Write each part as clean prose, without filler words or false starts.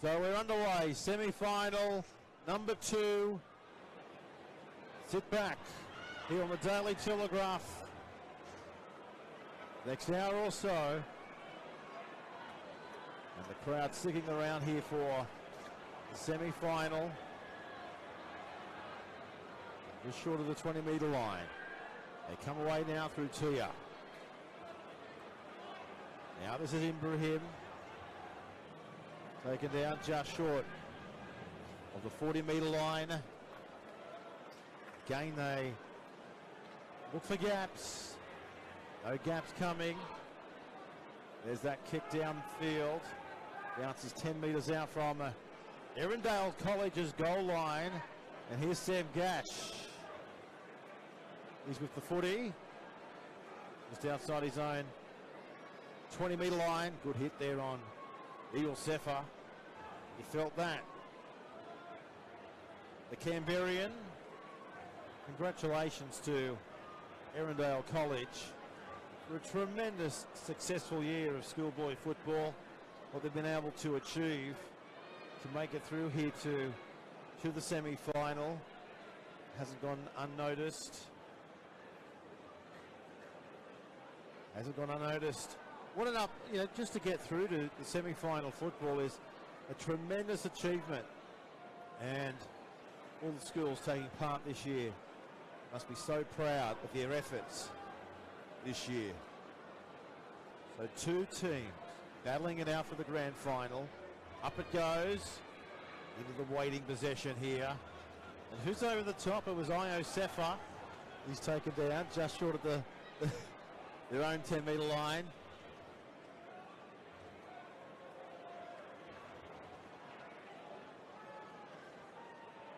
So we're underway, semi-final number 2. Sit back here on the Daily Telegraph. Next hour or so. And the crowd sticking around here for the semi-final. Just short of the 20-metre line. They come away now through Tia. Now this is Ibrahim. Taken down just short of the 40-metre line. Again, they look for gaps. No gaps coming. There's that kick downfield. Bounces 10 metres out from Erindale College's goal line. And here's Sam Gash. He's with the footy. Just outside his own 20-metre line. Good hit there on Eagle Sefer. He felt that. The Canberrian. Congratulations to Erindale College for a tremendous successful year of schoolboy football. What they've been able to achieve to make it through here to the semi-final hasn't gone unnoticed. Hasn't gone unnoticed. What an just to get through to the semi-final football is a tremendous achievement, and all the schools taking part this year must be so proud of their efforts this year. So 2 teams battling it out for the grand final. Up it goes into the waiting possession here. And who's over the top? It was Io Sefer. He's taken down just short of their own 10-metre line.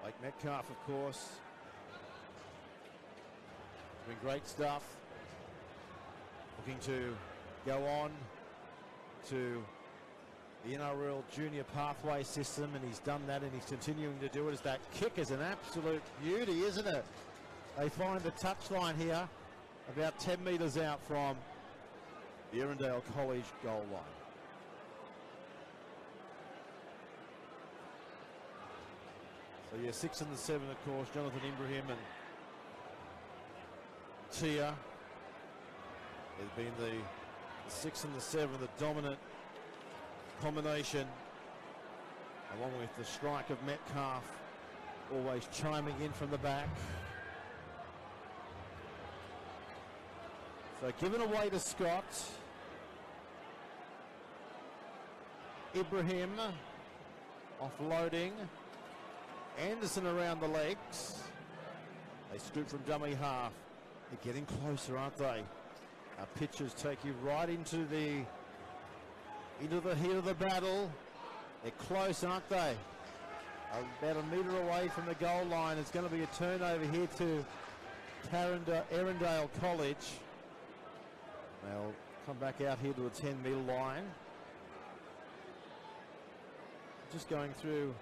Like Metcalf, of course. Doing great stuff. Looking to go on to the NRL junior pathway system, and he's done that, and he's continuing to do it. As that kick is an absolute beauty, isn't it? They find the touchline here about 10 metres out from the Erindale College goal line. So yeah, 6 and the 7, of course, Jonathan Ibrahim and Tia. There's been the 6 and the 7, the dominant combination, along with the strike of Metcalf, always chiming in from the back. So given away to Scott. Ibrahim offloading. Anderson around the legs. They scoop from dummy half. They're getting closer, aren't they? Our pitchers take you right into the heat of the battle. They're close, aren't they? About a metre away from the goal line. It's going to be a turnover here to Erindale College. They'll come back out here to the 10-metre line. Just going through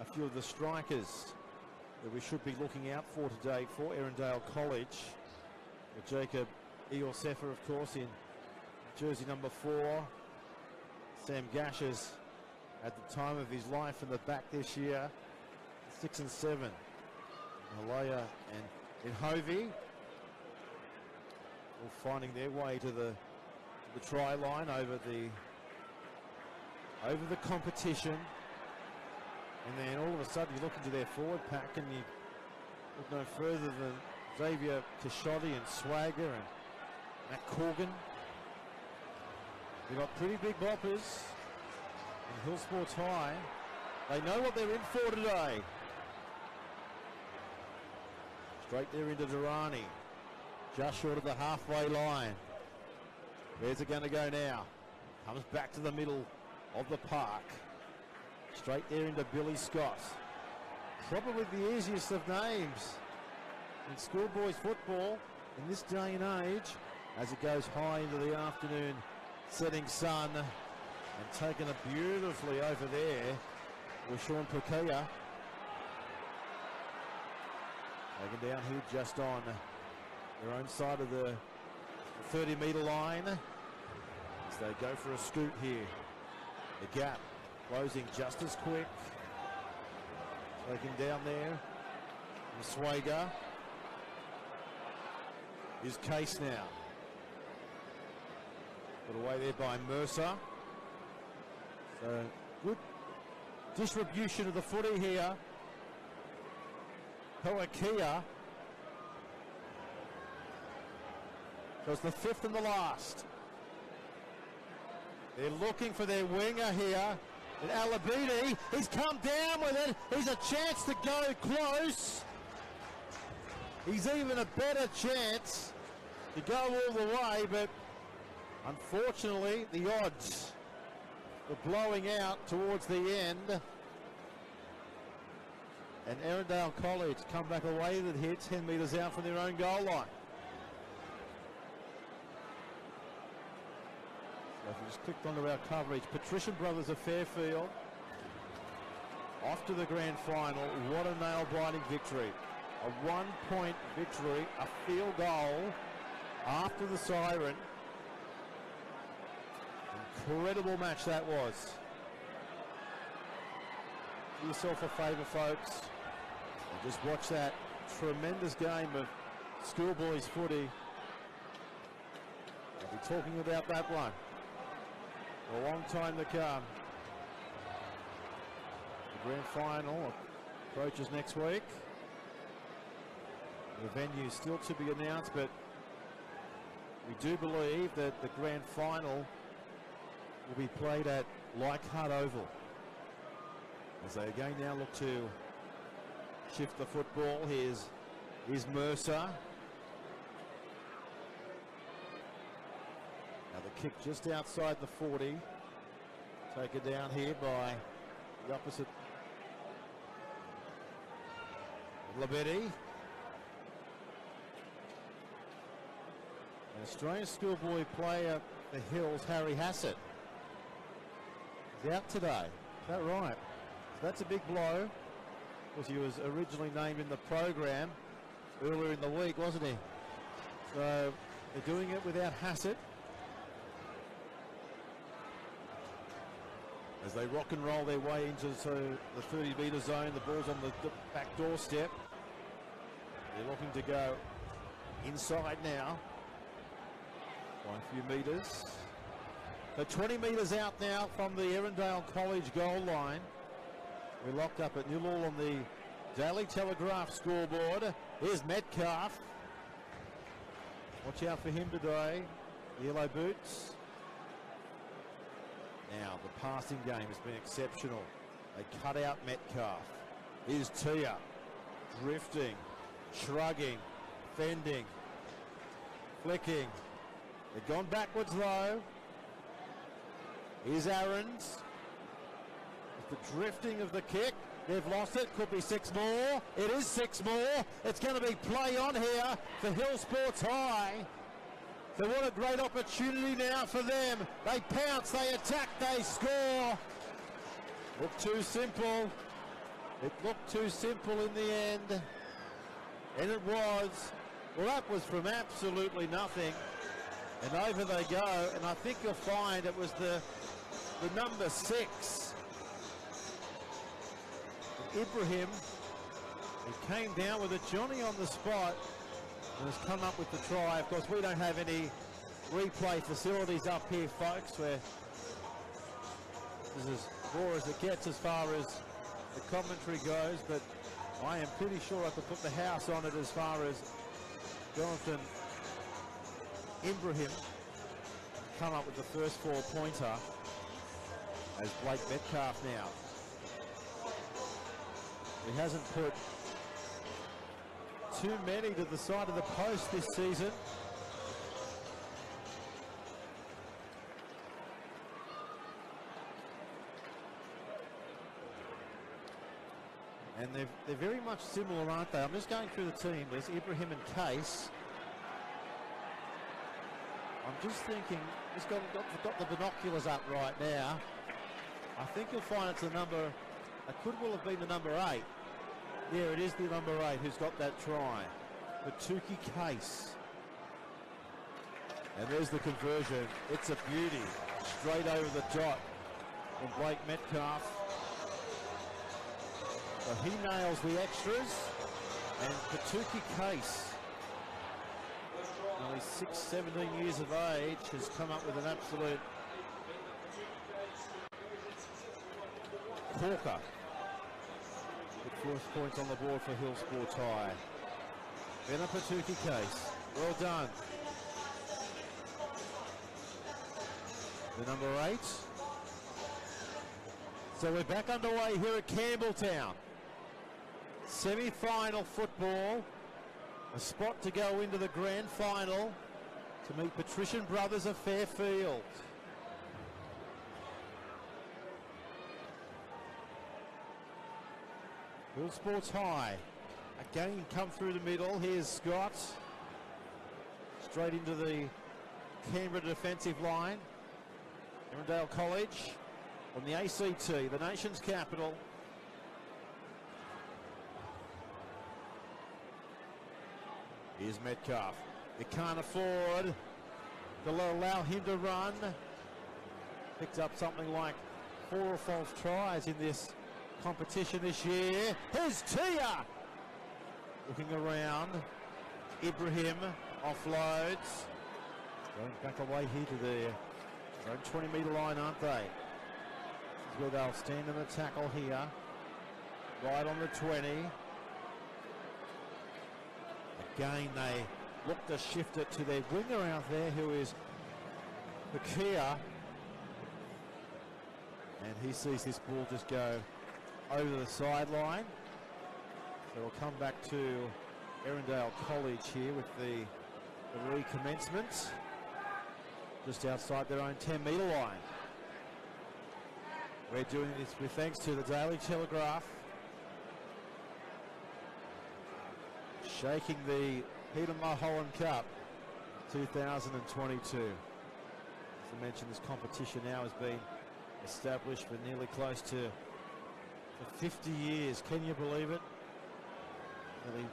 a few of the strikers that we should be looking out for today for Erindale College. With Jacob Eagle Sefer, of course, in jersey number 4. Sam Gash is at the time of his life in the back this year. 6 and 7. Malaya and Inhovi all finding their way to the try line over the competition. And then all of a sudden you look into their forward pack and you look no further than Xavier Kishotti and Swagger and Matt Corgan. They've got pretty big boppers in Hill Sports High. They know what they're in for today. Straight there into Durrani. Just short of the halfway line. Where's it going to go now? Comes back to the middle of the park. Straight there into Billy Scott. Probably the easiest of names in schoolboys football in this day and age, as it goes high into the afternoon setting sun, and taken it beautifully over there with Sean Pukea. Taken down here just on their own side of the 30-metre line as they go for a scoot here. The gap Closing just as quick. Taken down there. Swager. Is Case now. Put away there by Mercer. So good distribution of the footy here. Hoakia. So it's the fifth and the last. They're looking for their winger here. And Alabidi, he's come down with it. He's a chance to go close. He's even a better chance to go all the way, but unfortunately the odds were blowing out towards the end. And Erindale College come back away with it here 10 metres out from their own goal line. So if we just clicked onto our coverage, Patrician Brothers of Fairfield off to the grand final. What a nail-biting victory. A 1-point victory, a field goal after the siren. Incredible match that was. Do yourself a favour, folks, and just watch that tremendous game of Schoolboys footy. I'll be talking about that one for a long time to come. The grand final approaches next week. The venue is still to be announced, but we do believe that the grand final will be played at Leichhardt Oval. As they again now look to shift the football. Here's Mercer. Now the kick just outside the 40. Taken down here by the opposite Labetti. An Australian schoolboy player for Hills, Harry Hassett, is out today. Is that right? So that's a big blow, because he was originally named in the program earlier in the week, wasn't he? So they're doing it without Hassett. As they rock and roll their way into the 30-metre zone, the ball's on the back doorstep. They're looking to go inside now by a few metres. So 20 metres out now from the Erindale College goal line. We're locked up at 0-0 on the Daily Telegraph scoreboard. Here's Metcalf. Watch out for him today. Yellow boots. Now the passing game has been exceptional. They cut out Metcalf. Here's Tia. Drifting, shrugging, fending, flicking. They've gone backwards though. Here's Aarons. With the drifting of the kick. They've lost it. Could be 6 more. It is 6 more. It's going to be play on here for Hill Sports High. So what a great opportunity now for them. They pounce, they attack, they score. Looked too simple. It looked too simple in the end. And it was. Well, that was from absolutely nothing. And over they go. And I think you'll find it was the number 6. Ibrahim, who came down with it. Johnny on the spot. And has come up with the try. Of course, we don't have any replay facilities up here, folks, where this is as raw as it gets as far as the commentary goes, but I am pretty sure I could put the house on it as far as Jonathan Ibrahim come up with the first 4-pointer as Blake Metcalf now. He hasn't put too many to the side of the post this season. And they're very much similar, aren't they? I'm just going through the team. There's Ibrahim and Case. I'm just thinking, just got the binoculars up right now. I think you'll find it's the number, it could well have been the number 8. Yeah, it is the number 8 who's got that try. Batuki Case. And there's the conversion. It's a beauty. Straight over the dot. from Blake Metcalf. So he nails the extras. And Patuki Case, only 17 years of age, has come up with an absolute corker. With 4 points on the board for Hill Sports High. Benna Patuki Case, well done. The number 8. So we're back underway here at Campbelltown. Semi-final football, a spot to go into the grand final to meet Patrician Brothers of Fairfield. Hill Sports High, again come through the middle. Here's Scott, straight into the Canberra defensive line. Erindale College on the ACT, the nation's capital. Here's Metcalf. You can't afford to allow him to run. Picked up something like 4 or 5 tries in this competition this year. Here's Tia! Looking around. Ibrahim offloads. Going back away here to their own 20-metre line, aren't they? This is where they'll stand in the tackle here. Right on the 20. Again, they look to shift it to their winger out there, who is Pakia. And he sees this ball just go over the sideline. So we'll come back to Erindale College here with the recommencement. Just outside their own 10-metre line. We're doing this with thanks to the Daily Telegraph. Shaking the Peter Mulholland Cup 2022. As I mentioned, this competition now has been established for nearly close to 50 years. Can you believe it? Nearly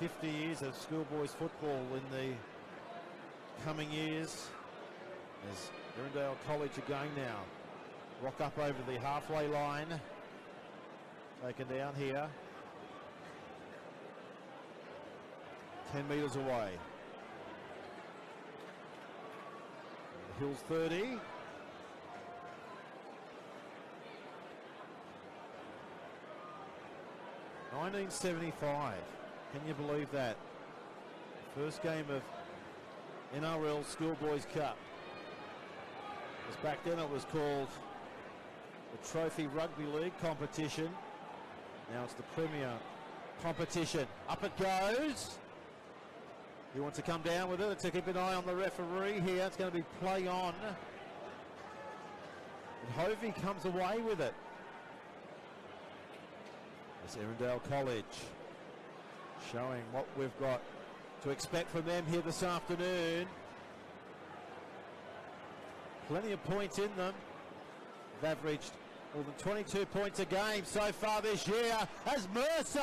50 years of schoolboys football in the coming years. As Erindale College are going now. Rock up over the halfway line. Taken down here. 10 metres away. The Hills 30. $19.75. Can you believe that? First game of NRL Schoolboys Cup. Because back then it was called the Trophy Rugby League competition. Now it's the Premier competition. Up it goes. He wants to come down with it. To keep an eye on the referee here. It's going to be play on. And Hovey comes away with it. It's Erindale College showing what we've got to expect from them here this afternoon. Plenty of points in them. They've averaged more than 22 points a game so far this year as Mercer.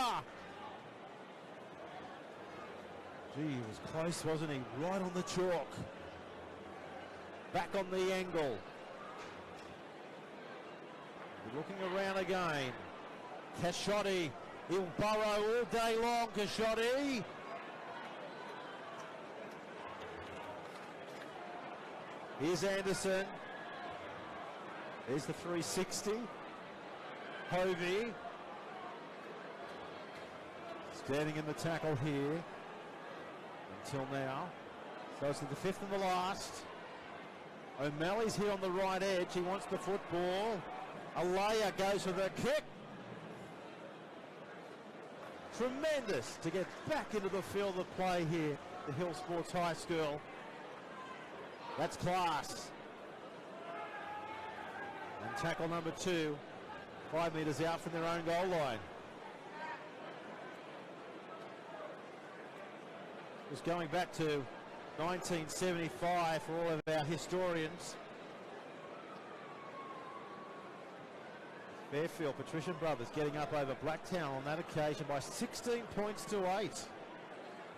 Gee, he was close, wasn't he? Right on the chalk. Back on the angle. We're looking around again. Cashotti, he'll burrow all day long, Cashotti. Here's Anderson. There's the 360. Hovey. Standing in the tackle here. Until now. So it's the fifth and the last. O'Malley's here on the right edge. He wants the football. Alea goes for the kick. Tremendous to get back into the field of play here at Hill Sports High School. That's class. And tackle number 2, 5 metres out from their own goal line. Just going back to 1975 for all of our historians. Fairfield, Patrician Brothers getting up over Blacktown on that occasion by 16 points to 8.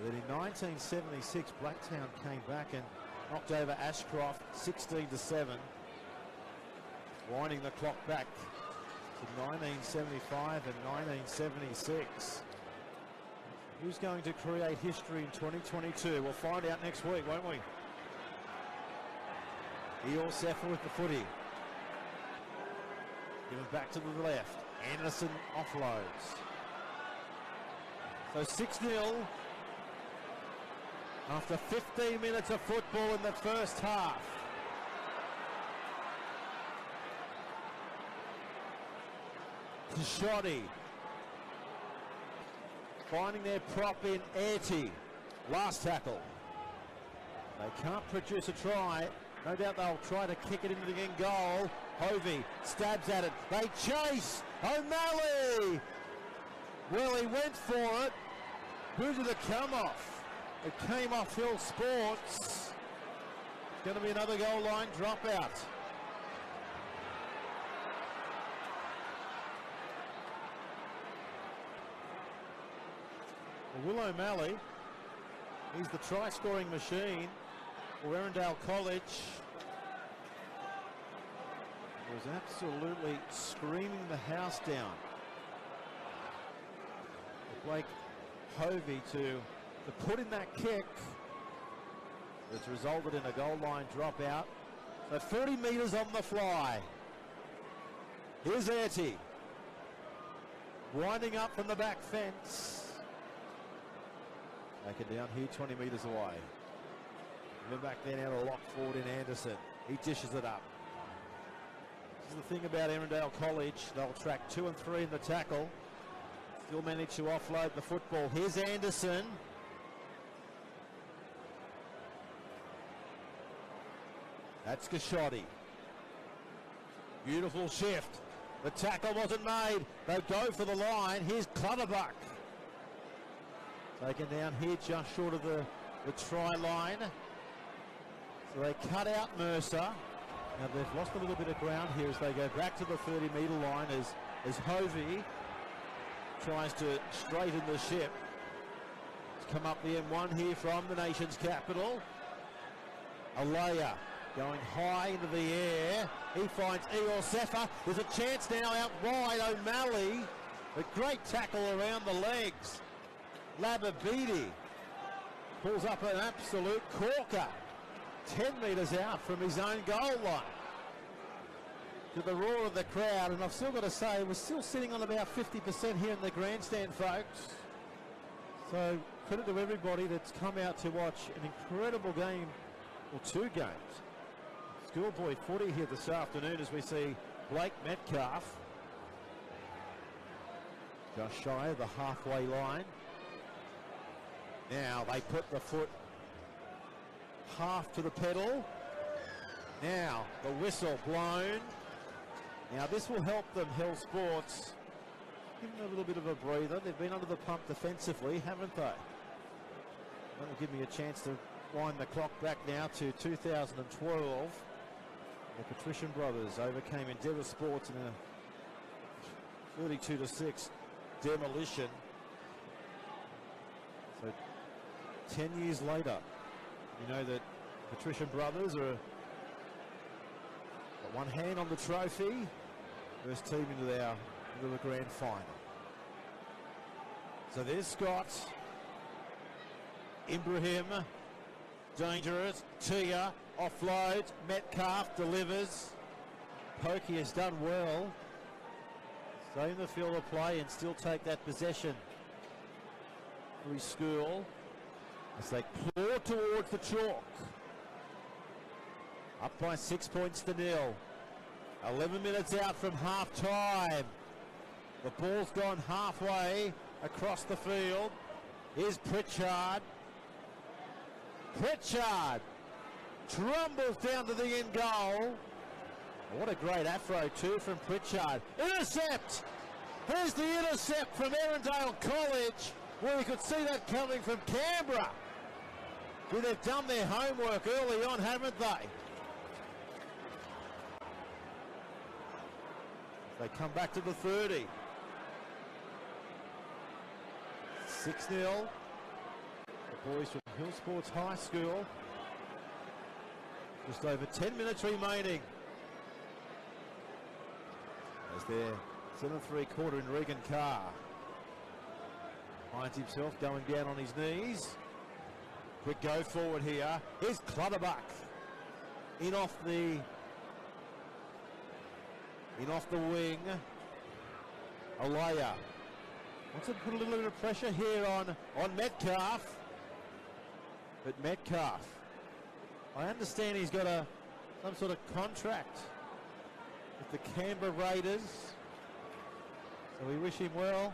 Then in 1976, Blacktown came back and knocked over Ashcroft 16-7. winding the clock back to 1975 and 1976. Who's going to create history in 2022? We'll find out next week, won't we? Eeyore Sefer with the footy. Given back to the left. Anderson offloads. So 6-0 after 15 minutes of football in the first half. Shoddy finding their prop in Airty. Last tackle. They can't produce a try. No doubt they'll try to kick it into the end goal. Hovey stabs at it. They chase. O'Malley. Well, he went for it. Who did it come off? It came off Hill Sports. It's going to be another goal line dropout. Will O'Malley, he's the try-scoring machine for Erindale College. He was absolutely screaming the house down. Blake Hovey to put in that kick that's resulted in a goal line dropout. So 30 metres on the fly. Here's Airty. Winding up from the back fence. Taken down here 20 metres away. Then back there now to lock forward in Anderson. He dishes it up. This is the thing about Erindale College. They'll track 2 and 3 in the tackle. Still manage to offload the football. Here's Anderson. That's Gashotty. Beautiful shift. The tackle wasn't made. They go for the line. Here's Clutterbuck. Taken down here just short of the try line. So they cut out Mercer. Now they've lost a little bit of ground here as they go back to the 30-metre line as Hovey tries to straighten the ship. It's come up the M1 here from the nation's capital. Alea going high into the air. He finds Eeyore Sefer. There's a chance now out wide. O'Malley. A great tackle around the legs. Lababidi pulls up an absolute corker. 10 metres out from his own goal line. To the roar of the crowd, and I've still got to say, we're still sitting on about 50% here in the grandstand, folks. So credit to everybody that's come out to watch an incredible game, or 2 games. Schoolboy footy here this afternoon as we see Blake Metcalf just shy of the halfway line. Now they put the foot half to the pedal. Now the whistle blown. Now this will help them, Hill Sports. Give them a little bit of a breather. They've been under the pump defensively, haven't they? That will give me a chance to wind the clock back now to 2012. The Patrician brothers overcame Endeavour Sports in a 32-6 demolition. So 10 years later, you know that Patrician brothers are got one hand on the trophy. First team into the grand final. So there's Scott, Ibrahim, dangerous, Tia, offloads, Metcalf delivers. Pokey has done well. Stay in the field of play and still take that possession for his school as they claw towards the chalk. Up by 6 points to 0. 11 minutes out from half time. The ball's gone halfway across the field. Here's Pritchard. Pritchard trumbles down to the end goal. What a great afro too from Pritchard. Intercept! Here's the intercept from Erindale College. Well, you could see that coming from Canberra. Well, they've done their homework early on, haven't they? They come back to the 30. 6-0. The boys from Hill Sports High School. Just over 10 minutes remaining. as their 7-3-quarter in Regan Carr finds himself going down on his knees. Quick go forward here. Here's Clutterbuck in off the wing. Olaya wants to put a little bit of pressure here on Metcalf, but Metcalf, I understand he's got some sort of contract with the Canberra Raiders, so we wish him well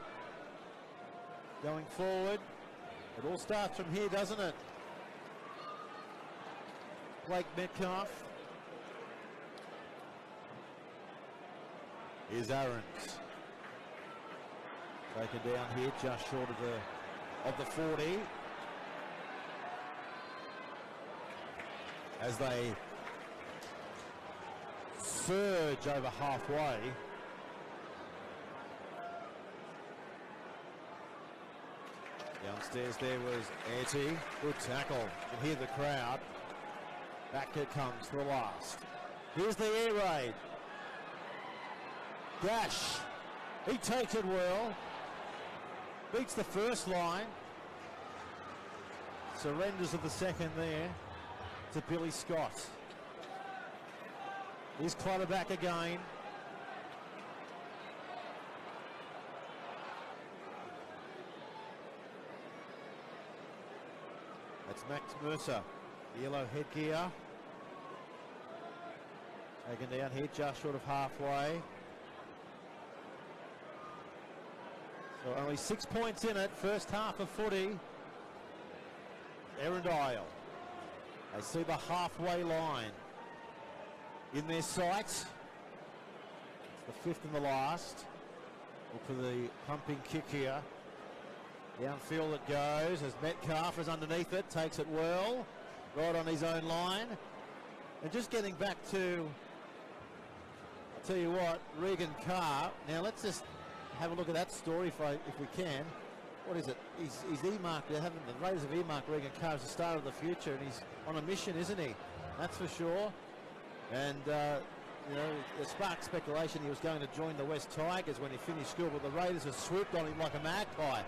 going forward. It all starts from here, doesn't it? Blake Metcalf. Here's Aarons. Taken down here, just short of the 40. As they surge over halfway. Downstairs there was Etty. Good tackle. You can hear the crowd. Back it comes for the last. Here's the air raid. Dash. He takes it well. Beats the first line. Surrenders of the second there to Billy Scott. Here's Clutterback again. That's Max Mercer. The yellow headgear. Taken down here just short of halfway. So only 6 points in it, first half of footy. Erindale. They see the halfway line in their sights. It's the fifth and the last. Look for the pumping kick here. Downfield it goes as Metcalf is underneath it, takes it well, right on his own line. And just getting back to, I'll tell you what, Regan Carr. Now let's just have a look at that story if we can. What is it? He's earmarked, the Raiders have earmarked Regan Carr as the star of the future, and he's on a mission, isn't he? That's for sure. And, you know, it sparked speculation he was going to join the West Tigers when he finished school, but the Raiders have swooped on him like a magpie.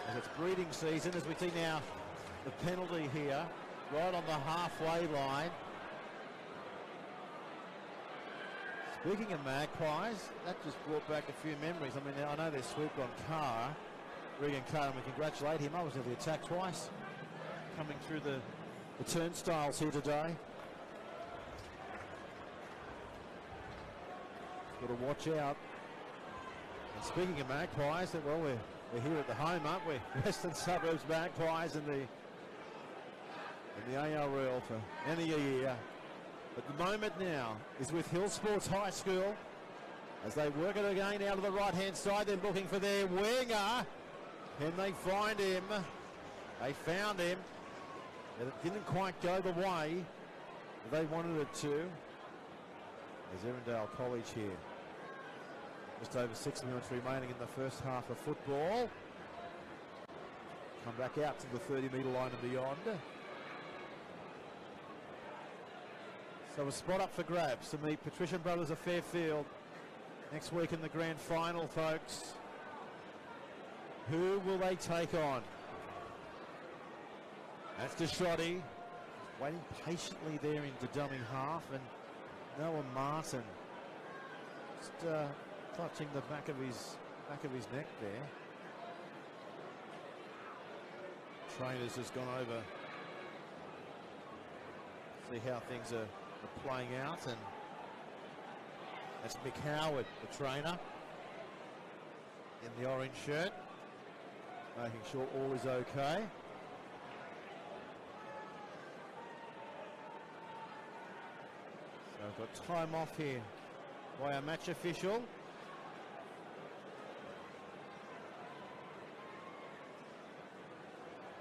As it's breeding season, as we see now the penalty here, right on the halfway line. Speaking of magpies, that just brought back a few memories. I mean, I know they swooped on Carr, Regan Carr, and we congratulate him. I was nearly attacked twice, coming through the turnstiles here today. Got to watch out. And speaking of magpies, well, we're here at the home, aren't we? Western Suburbs Magpies in the ARL for many a year. But the moment now is with Hill Sports High School as they work it again out of the right-hand side. They're looking for their winger. Can they find him? They found him. But it didn't quite go the way they wanted it to. There's Erindale College here. Just over 6 minutes remaining in the first half of football. Come back out to the 30-metre line and beyond. So a spot up for grabs to meet Patrician Brothers of Fairfield next week in the grand final, folks. Who will they take on? That's Deshotti, waiting patiently there in the dummy half, and Noah Martin just clutching the back of his neck there. Trainers has gone over, see how things are playing out, and that's Mick Howard, the trainer, in the orange shirt, making sure all is okay. So I've got time off here by our match official.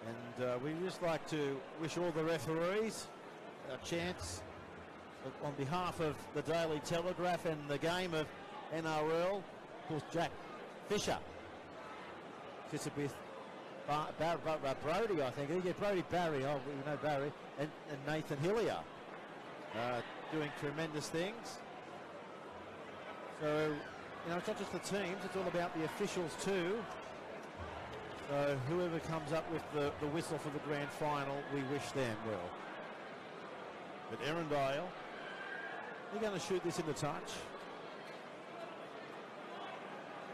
And we just like to wish all the referees a chance on behalf of the Daily Telegraph and the game of NRL. Of course, Jack Fisher sits with Brody, I think. Yeah, Brody Barry, oh, we know Barry, and Nathan Hillier doing tremendous things. So you know, it's not just the teams, it's all about the officials too. So whoever comes up with the whistle for the grand final, we wish them well. But Erindale, they're going to shoot this into touch.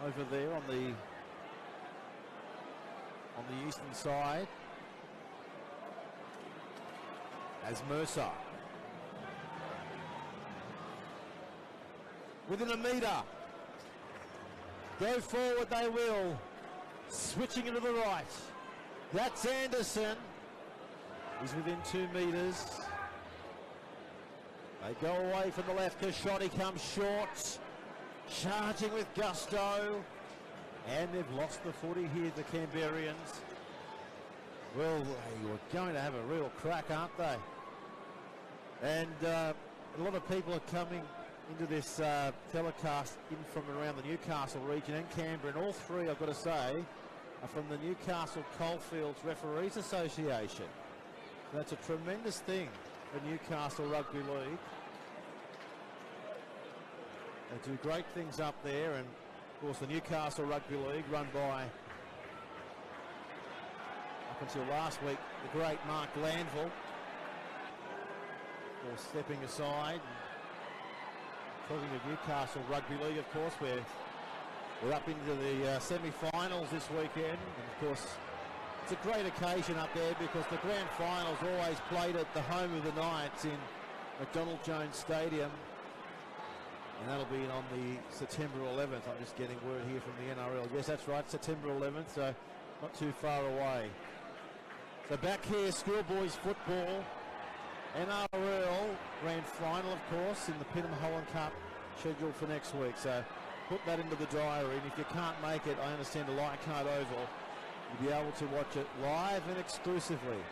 Over there on the eastern side. As Mercer. Within a metre. Go forward they will. Switching into the right. That's Anderson. He's within 2 metres. They go away from the left. Kashoti comes short. Charging with gusto. And they've lost the footy here, the Canberrians. Well, they were going to have a real crack, aren't they? And a lot of people are coming into this telecast in from around the Newcastle region and Canberra, and all three, I've got to say, are from the Newcastle Coalfields Referees Association. That's a tremendous thing for Newcastle Rugby League. They do great things up there, and of course the Newcastle Rugby League, run by, up until last week, the great Mark Landville, for stepping aside. Talking of Newcastle Rugby League, of course, we're up into the semi-finals this weekend, and of course it's a great occasion up there because the grand finals always played at the home of the Knights in McDonald Jones Stadium, and that'll be on the September 11th. I'm just getting word here from the NRL. Yes, that's right, September 11th, so not too far away. So back here, Schoolboys football. NRL grand final, of course, in the Pittman Holland Cup, scheduled for next week. So put that into the diary, and if you can't make it, I understand the Leichhardt Oval, you'll be able to watch it live and exclusively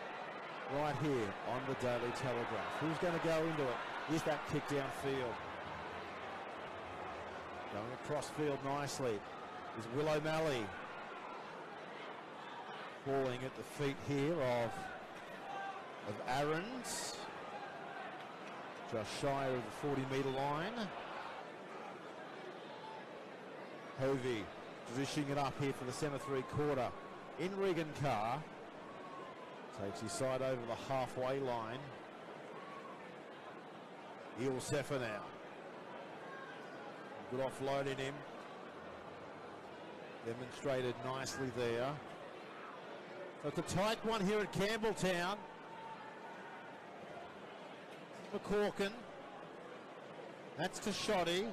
right here on the Daily Telegraph. Who's going to go into it? Is that kick downfield? Going across field nicely is Will O'Malley. Falling at the feet here of Aaron's. Just shy of the 40-metre line. Hovey positioning it up here for the centre three-quarter. In Regan Carr. Takes his side over the halfway line. Sefer now. Good offload in him. Demonstrated nicely there. So it's a tight one here at Campbelltown. McCorkin. That's Kashoti.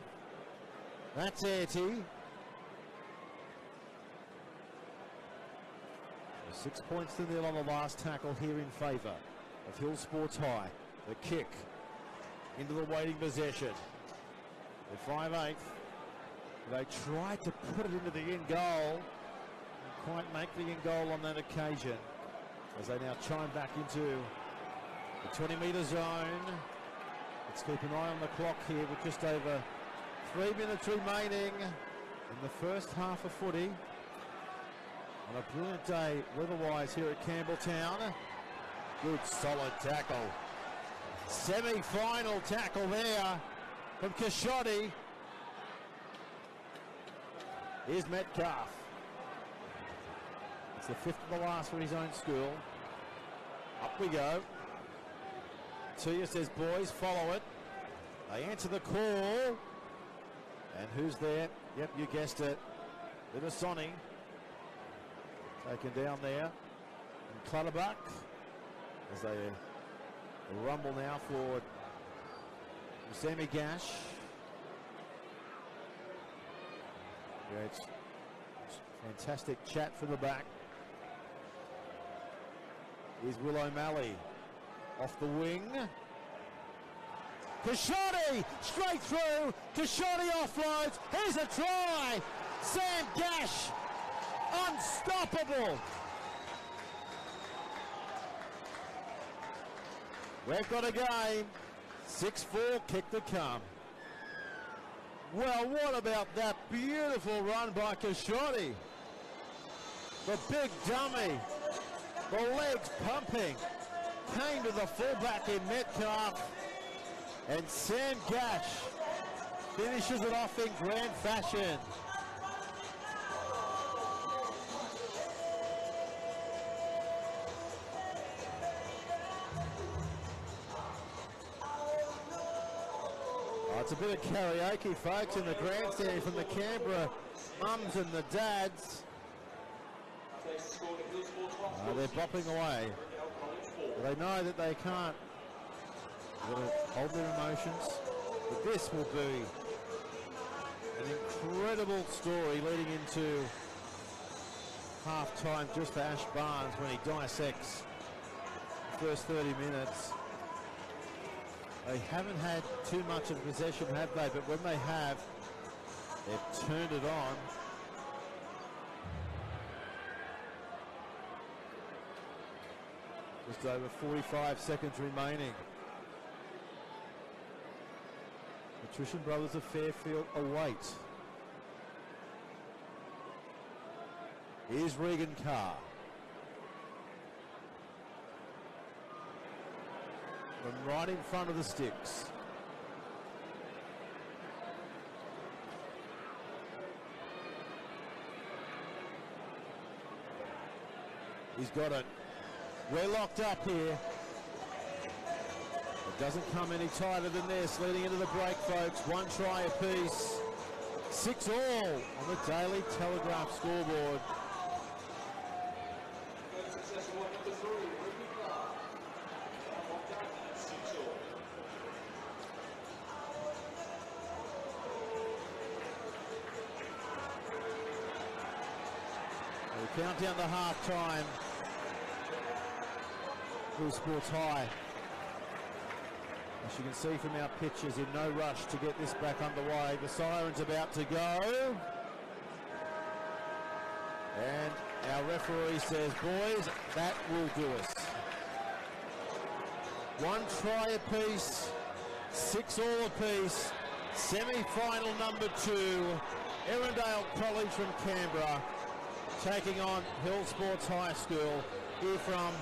That's Airty. 6 points to nil on the last tackle here in favour of Hill Sports High. The kick into the waiting possession. The 5/8. They tried to put it into the in goal. Didn't quite make the in goal on that occasion. As they now chime back into the 20-metre zone. Let's keep an eye on the clock here with just over 3 minutes remaining in the first half of footy. On a brilliant day weather-wise here at Campbelltown. Good solid tackle. Semi-final tackle there from Kashoti. Here's Metcalf. It's the 5th of the last for his own school. Up we go. Tia says, boys, follow it. They answer the call. And who's there? Yep, you guessed it. Lidasoni. Taken down there. And Clutterbuck. As they rumble now for Sammy Gash. Yeah, it's fantastic chat from the back. Here's Will O'Malley off the wing. Kashoti straight through. Kashoti offloads. Here's a try. Sam Gash, unstoppable. We've got a game. 6-4 kick to come. Well, what about that beautiful run by Kashoti? The big dummy, the legs pumping, came to the fullback in Metcalf, and Sam Gash finishes it off in grand fashion. It's a bit of karaoke, folks, in the grandstand from the Canberra mums and the dads. They're bopping away. They know that they can't hold their emotions. But this will be an incredible story leading into half-time just for Ash Barnes when he dissects the first 30 minutes. They haven't had too much of possession, have they? But when they have, they've turned it on. Just over 45 seconds remaining. Patrician Brothers of Fairfield await. Here's Regan Carr. From right in front of the sticks. He's got it. We're locked up here. It doesn't come any tighter than this leading into the break, folks. One try apiece. 6-all on the Daily Telegraph scoreboard. Countdown to half-time. Full Sports High. As you can see from our pictures, in no rush to get this back underway. The siren's about to go. And our referee says, boys, that will do us. One try apiece, 6-all apiece. Semi-final number 2. Erindale College from Canberra taking on Hill Sports High School here from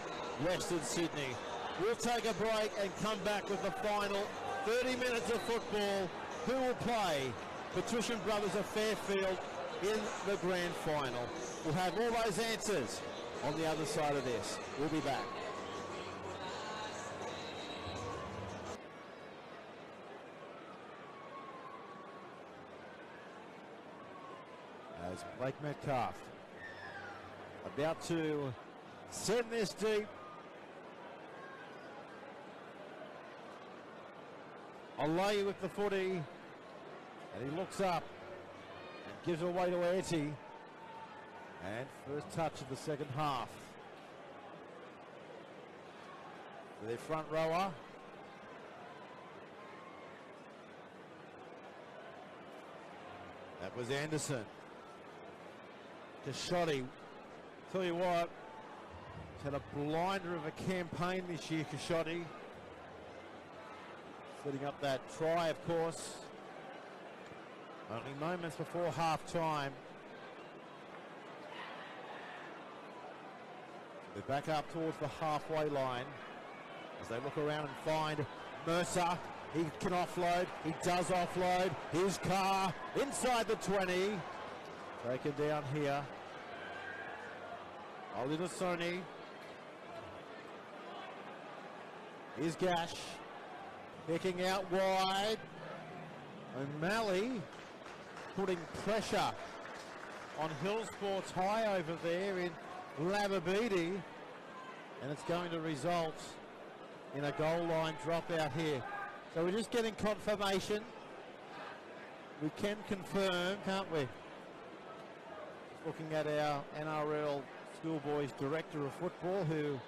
Western Sydney. We'll take a break and come back with the final 30 minutes of football. Who will play Patrician Brothers of Fairfield in the grand final? We'll have all those answers on the other side of this. We'll be back. As Blake Metcalf about to send this deep. I'll lay with the footy, and he looks up and gives it away to Auntie. And first touch of the second half. For their front rower. That was Anderson. Kashoti. Tell you what, he's had a blinder of a campaign this year, Kashoti. Setting up that try, of course. Only moments before half-time. They're back up towards the halfway line as they look around and find Mercer. He can offload. He does offload. His car inside the 20. Taken down here. Oliver Sony. Here's Gash. Picking out wide. O'Malley putting pressure on Hill Sports High over there in Lababidi. And it's going to result in a goal line dropout here. So we're just getting confirmation. We can confirm, can't we? Looking at our NRL Schoolboys Director of Football, who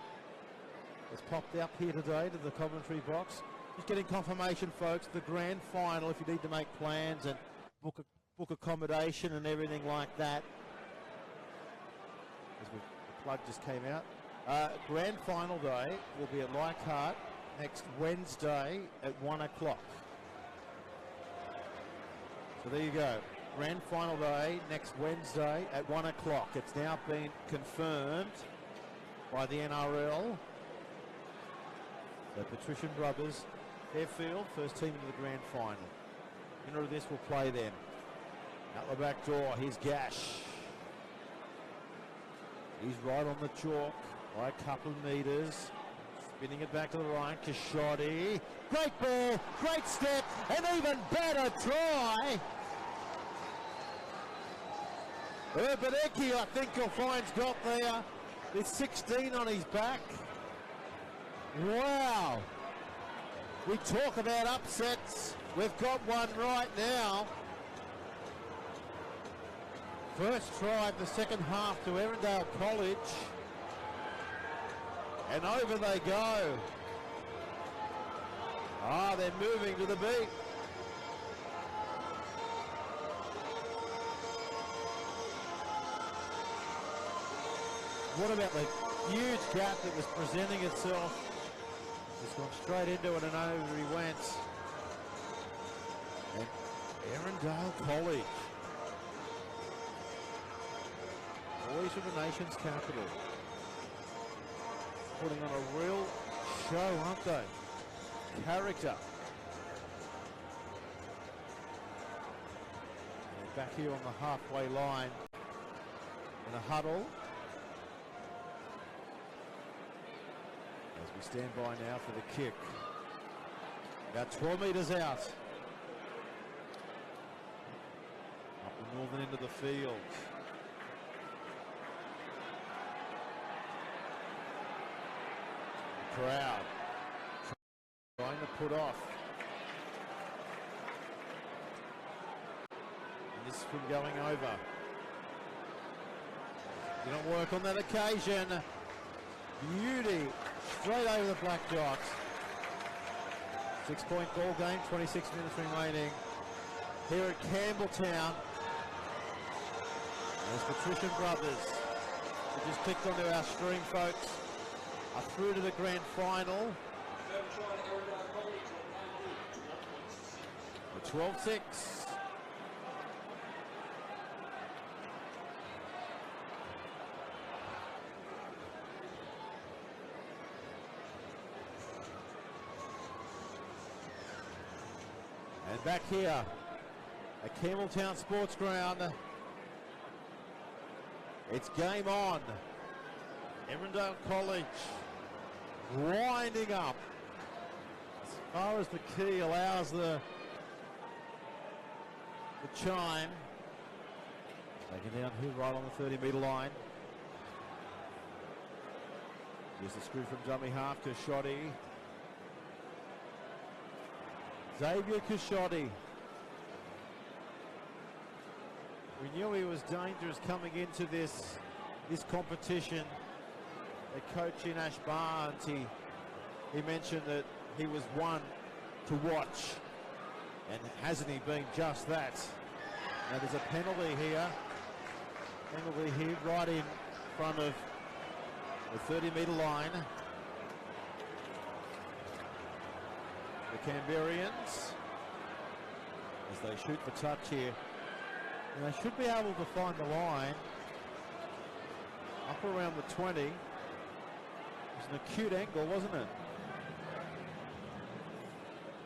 has popped up here today to the commentary box. Just getting confirmation, folks, the grand final, if you need to make plans and book accommodation and everything like that. The plug just came out. Grand final day will be at Leichhardt next Wednesday at 1 o'clock. So there you go. Grand final day next Wednesday at 1 o'clock. It's now been confirmed by the NRL. So Patrician Brothers, Fairfield, first team in the grand final. Winner of this will play them. Out the back door, here's Gash. He's right on the chalk by a couple of metres. Spinning it back to the right, Kashotti. Great ball, great step, and even better try. Urbanecki, I think you'll find's got there. There's 16 on his back. Wow. We talk about upsets. We've got one right now. First try of the second half to Erindale College. And over they go. Ah, they're moving to the beat. What about the huge gap that was presenting itself? Just gone straight into it and over he went. And Erindale College, boys from the nation's capital, putting on a real show, aren't they? Character. And back here on the halfway line in a huddle. As we stand by now for the kick. About 12 metres out. Up the northern end of the field. The crowd trying to put off. And this from going over. Didn't work on that occasion. Beauty. Straight over the Black Dogs. 6-point ball game, 26 minutes remaining. Here at Campbelltown. There's Patrician Brothers, who just clicked onto our stream, folks, are through to the grand final. The 12-6. And back here at Campbelltown Sports Ground, it's game on. Erindale College winding up as far as the key allows the chime. Taken down here right on the 30-metre line. Here's the screw from dummy half, Kashotti. Xavier Kashotti. We knew he was dangerous coming into this competition. The coach in Ash Barnes, he mentioned that he was one to watch, and hasn't he been just that? Now there's a penalty here right in front of the 30-metre line. The Canberrians, as they shoot for touch here. And they should be able to find the line up around the 20. It was an acute angle, wasn't it?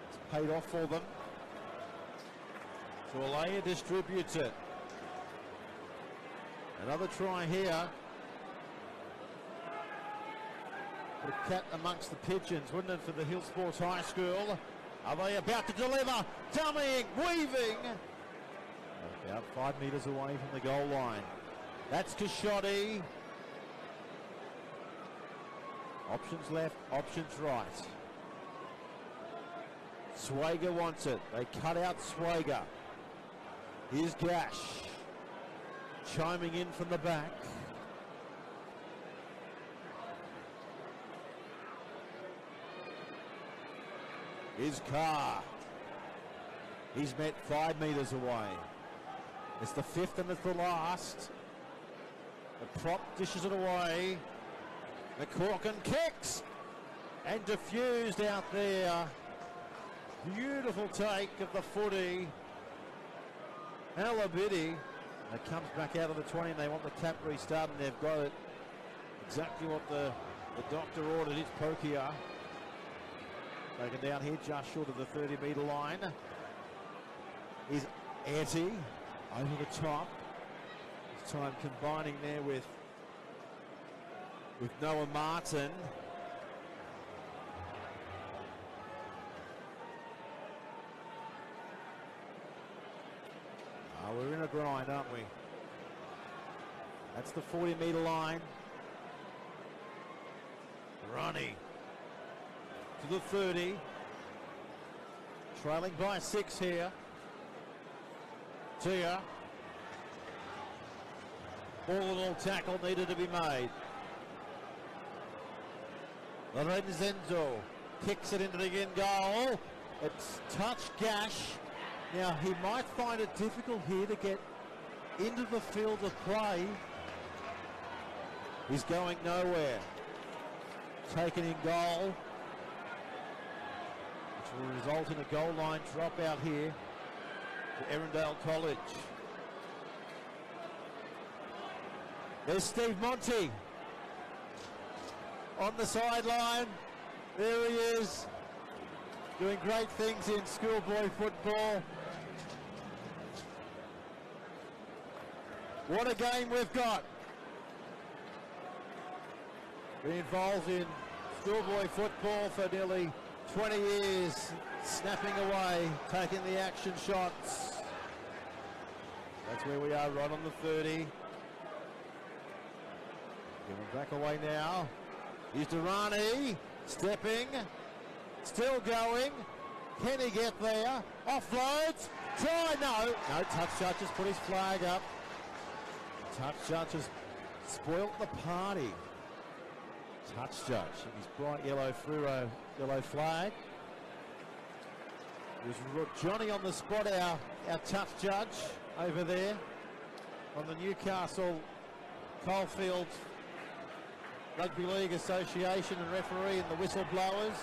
It's paid off for them. So Alea distributes it. Another try here. The cat amongst the pigeons, wouldn't it, for the Hill Sports High School? Are they about to deliver? Dummying, weaving. About 5 metres away from the goal line. That's Kashotti. Options left, options right. Swager wants it. They cut out Swager. Here's Gash. Chiming in from the back. Here's Carr. He's met 5 metres away. It's the 5th and it's the last. The prop dishes it away. McCorkin kicks and diffused out there. Beautiful take of the footy. Alabidi. It comes back out of the 20 and they want the tap restart, and they've got it. Exactly what the doctor ordered. It's Pokia. Taken down here just short of the 30-metre line. is Etty over the top. This time combining there with Noah Martin. We're in a grind, aren't we? That's the 40-metre line. Ronnie to the 30. Trailing by 6 here. Tia. All in all tackle needed to be made. Lorenzenzo kicks it into the in goal. It's touch Gash. Now he might find it difficult here to get into the field of play. He's going nowhere. Taken in goal, which will result in a goal line drop out here to Erindale College. There's Steve Monty on the sideline. There he is, doing great things in schoolboy football. What a game we've got. Been involved in schoolboy football for nearly 20 years, snapping away, taking the action shots. That's where we are, right on the 30. Giving back away now. Here's Durrani, stepping, still going. Can he get there? Offloads, try, no. No, touch judge has put his flag up. Touch judge has spoilt the party. Touch judge, his bright yellow fluoro yellow flag. There's Johnny on the spot, our touch judge over there on the Newcastle Coalfield Rugby League Association and referee and the whistleblowers.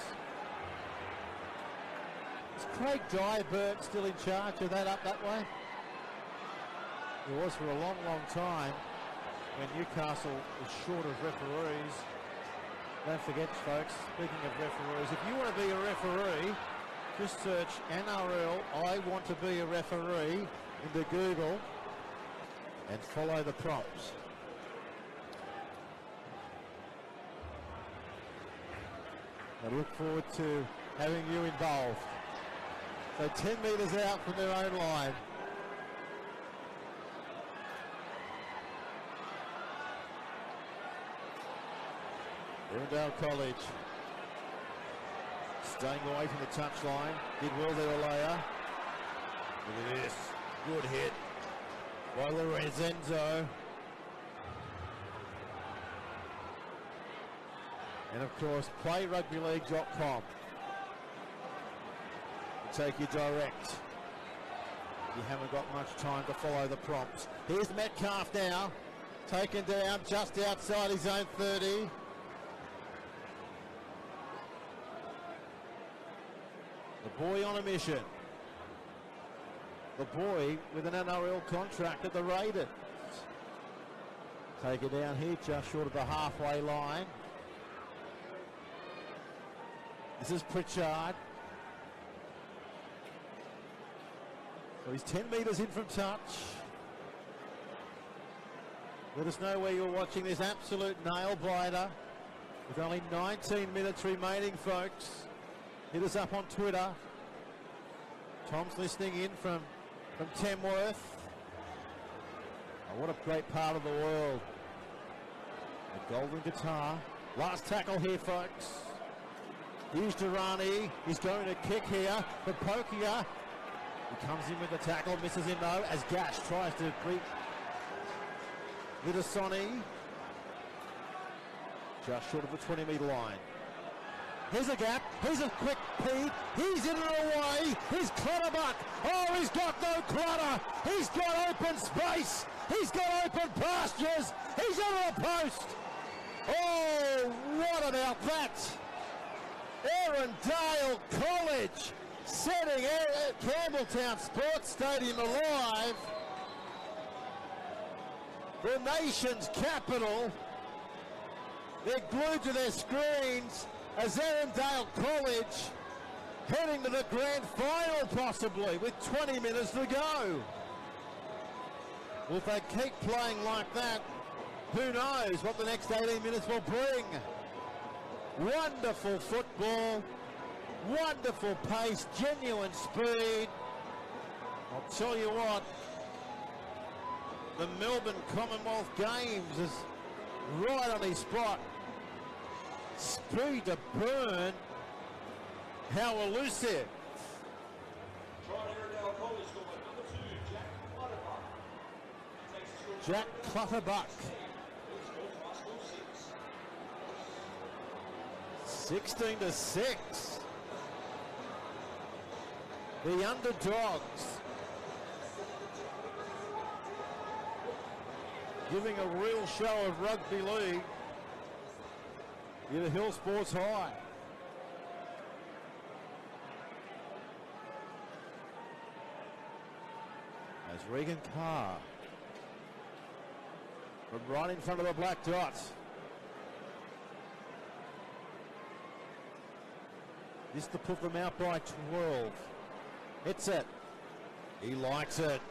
Is Craig Dybert still in charge of that up that way? He was for a long, long time when Newcastle was short of referees. Don't forget, folks, speaking of referees, if you want to be a referee, just search NRL, I want to be a referee into Google and follow the prompts. I look forward to having you involved. So 10 metres out from their own line. Erindale College staying away from the touchline. Did well there, Alea. Look at this. Good hit by Lorenzenzo. And of course, playrugbyleague.com. Take you direct. You haven't got much time to follow the prompts. Here's Metcalf now. Taken down just outside his own 30. The boy on a mission. The boy with an NRL contract at the Raiders. Take it down here just short of the halfway line. This is Pritchard. So he's 10 metres in from touch. Let us know where you're watching this absolute nail-biter. With only 19 minutes remaining, folks. Hit us up on Twitter. Tom's listening in from Tamworth. Oh, what a great part of the world. The golden guitar. Last tackle here, folks. Here's Durrani. He's going to kick here for Pokia. He comes in with the tackle, misses him though, as Gash tries to beat Lidasoni. Just short of the 20-metre line. Here's a gap, here's a quick peed, he's in and away, he's Clutterbuck, oh he's got no clutter, he's got open space, he's got open pastures, he's under the post. Oh, what about that? Erindale College setting Campbelltown Sports Stadium alive. The nation's capital. They're glued to their screens as Erindale College heading to the grand final possibly with 20 minutes to go. Well, if they keep playing like that, who knows what the next 18 minutes will bring. Wonderful football, wonderful pace, genuine speed. I'll tell you what, the Melbourne Commonwealth Games is right on his spot. Speed to burn. How elusive. Jack Clutterbuck. 16-6. The underdogs giving a real show of rugby league here at Hill Sports High. As Regan Carr from right in front of the black dots. This to put them out by 12. Hits it. He likes it.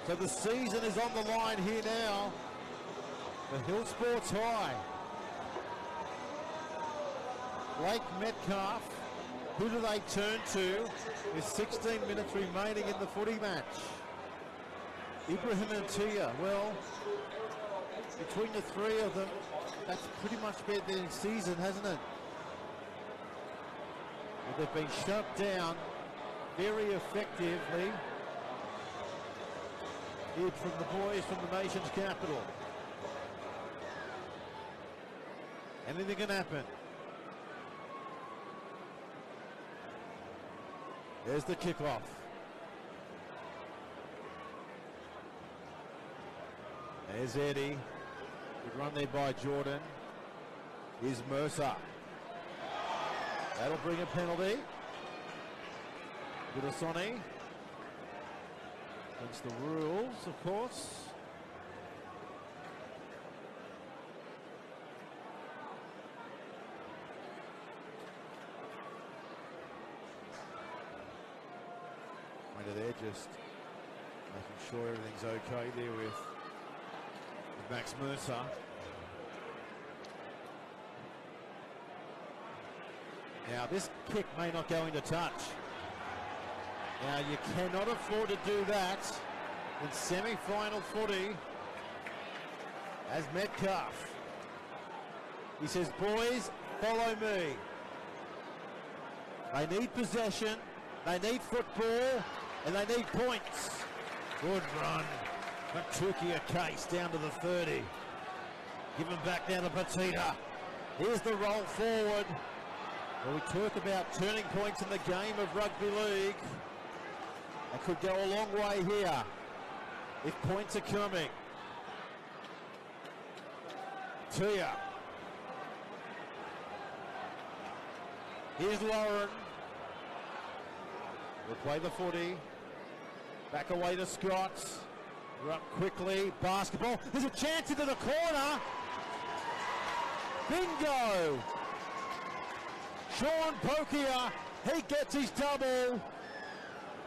So the season is on the line here now for Hill Sports High. Blake Metcalf, who do they turn to with 16 minutes remaining in the footy match? Ibrahim and Tia, well, between the three of them, that's pretty much been their season, hasn't it? But they've been shut down very effectively here from the boys from the nation's capital. Anything can happen. There's the kickoff. There's Eddie. Good run there by Jordan. Here's Mercer. That'll bring a penalty. Vidasoni. Against the rules, of course. There, just making sure everything's okay there with Max Mercer. Now this kick may not go into touch. Now you cannot afford to do that in semi-final footy. As Metcalf, he says, boys, follow me. They need possession, they need football, and they need points. Good run. Matukia Case down to the 30. Give him back down to Petita. Here's the roll forward. Well, we talk about turning points in the game of rugby league. That could go a long way here if points are coming. Tia. Here's Lauren. We'll play the footy. Back away to Scott. We're up quickly. Basketball. There's a chance into the corner. Bingo. Sean Pokia. He gets his double.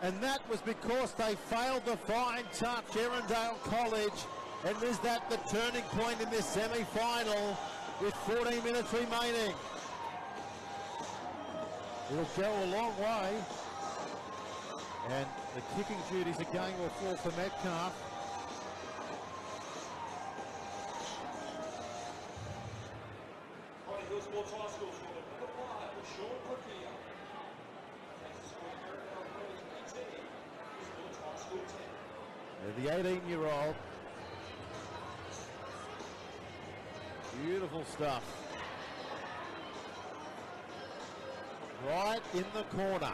And that was because they failed the fine touch, Erindale College. And is that the turning point in this semi-final with 14 minutes remaining? It'll go a long way. And the kicking duties again will fall for Metcalf. The 18-year-old. Beautiful stuff. Right in the corner.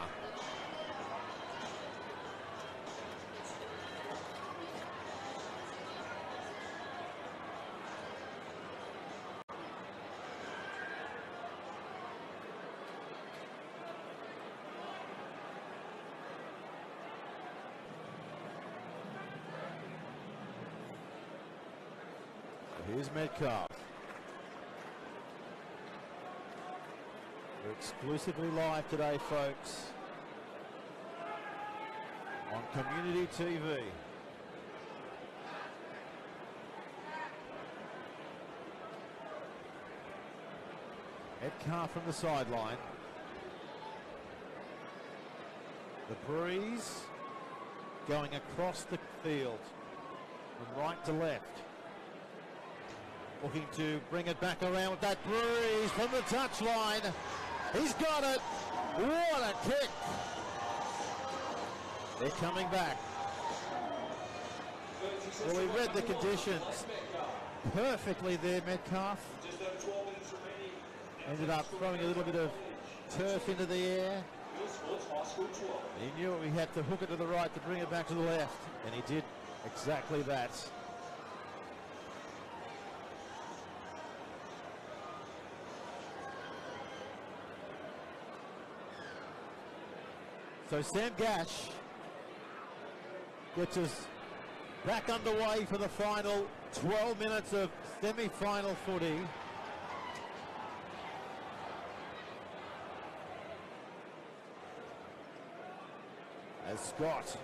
Here's Metcalf. Exclusively live today, folks, on Community TV. Metcalf from the sideline. The breeze going across the field from right to left. Looking to bring it back around with that breeze from the touchline. He's got it. What a kick. They're coming back. Well, we read the conditions perfectly there, Metcalf. Ended up throwing a little bit of turf into the air. He knew he had to hook it to the right to bring it back to the left, and he did exactly that. So Sam Gash gets us back underway for the final 12 minutes of semi-final footy. As Scott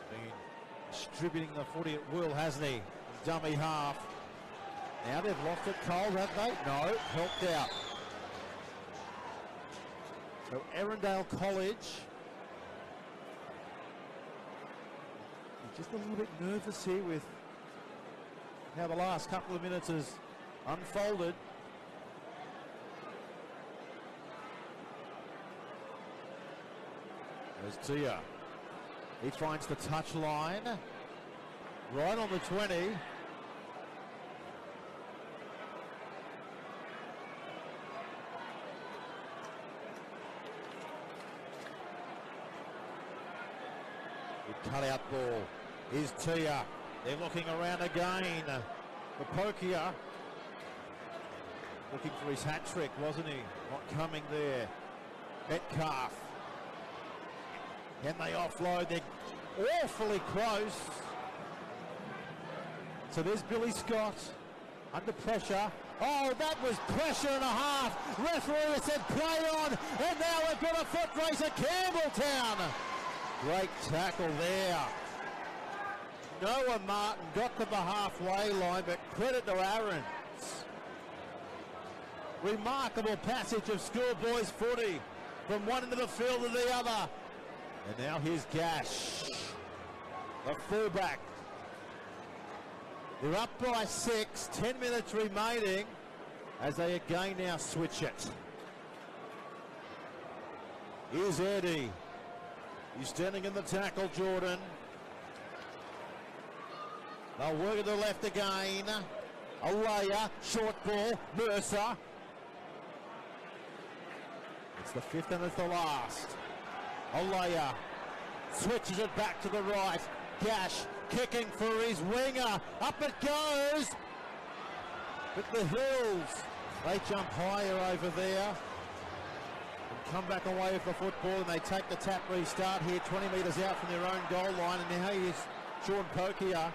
been distributing the footy at will, hasn't he? Dummy half. Now they've lost it cold, haven't they? No, helped out. So Erindale College, just a little bit nervous here with how the last couple of minutes has unfolded. There's Tia. He finds the touch line right on the 20. Good cut out ball. Here's Tia. They're looking around again. Pokia looking for his hat trick, wasn't he? Not coming there. Metcalf. Can they offload? They're awfully close. So there's Billy Scott under pressure. Oh, that was pressure and a half. Referee said play on, and now we've got a foot race at Campbelltown. Great tackle there. Noah Martin got to the halfway line, but credit to Aaron's. Remarkable passage of Schoolboy's footy from one end of the field to the other. And now here's Gash, the fullback. They're up by 6, 10 minutes remaining as they again now switch it. Here's Eddie. He's standing in the tackle, Jordan. They'll work to the left again. Alea, short ball, Mercer. It's the 5th and it's the last. Alea switches it back to the right. Gash kicking for his winger. Up it goes. But the Hills, they jump higher over there. And come back away with the football, and they take the tap restart here 20 metres out from their own goal line. And now here's Sean Pokia.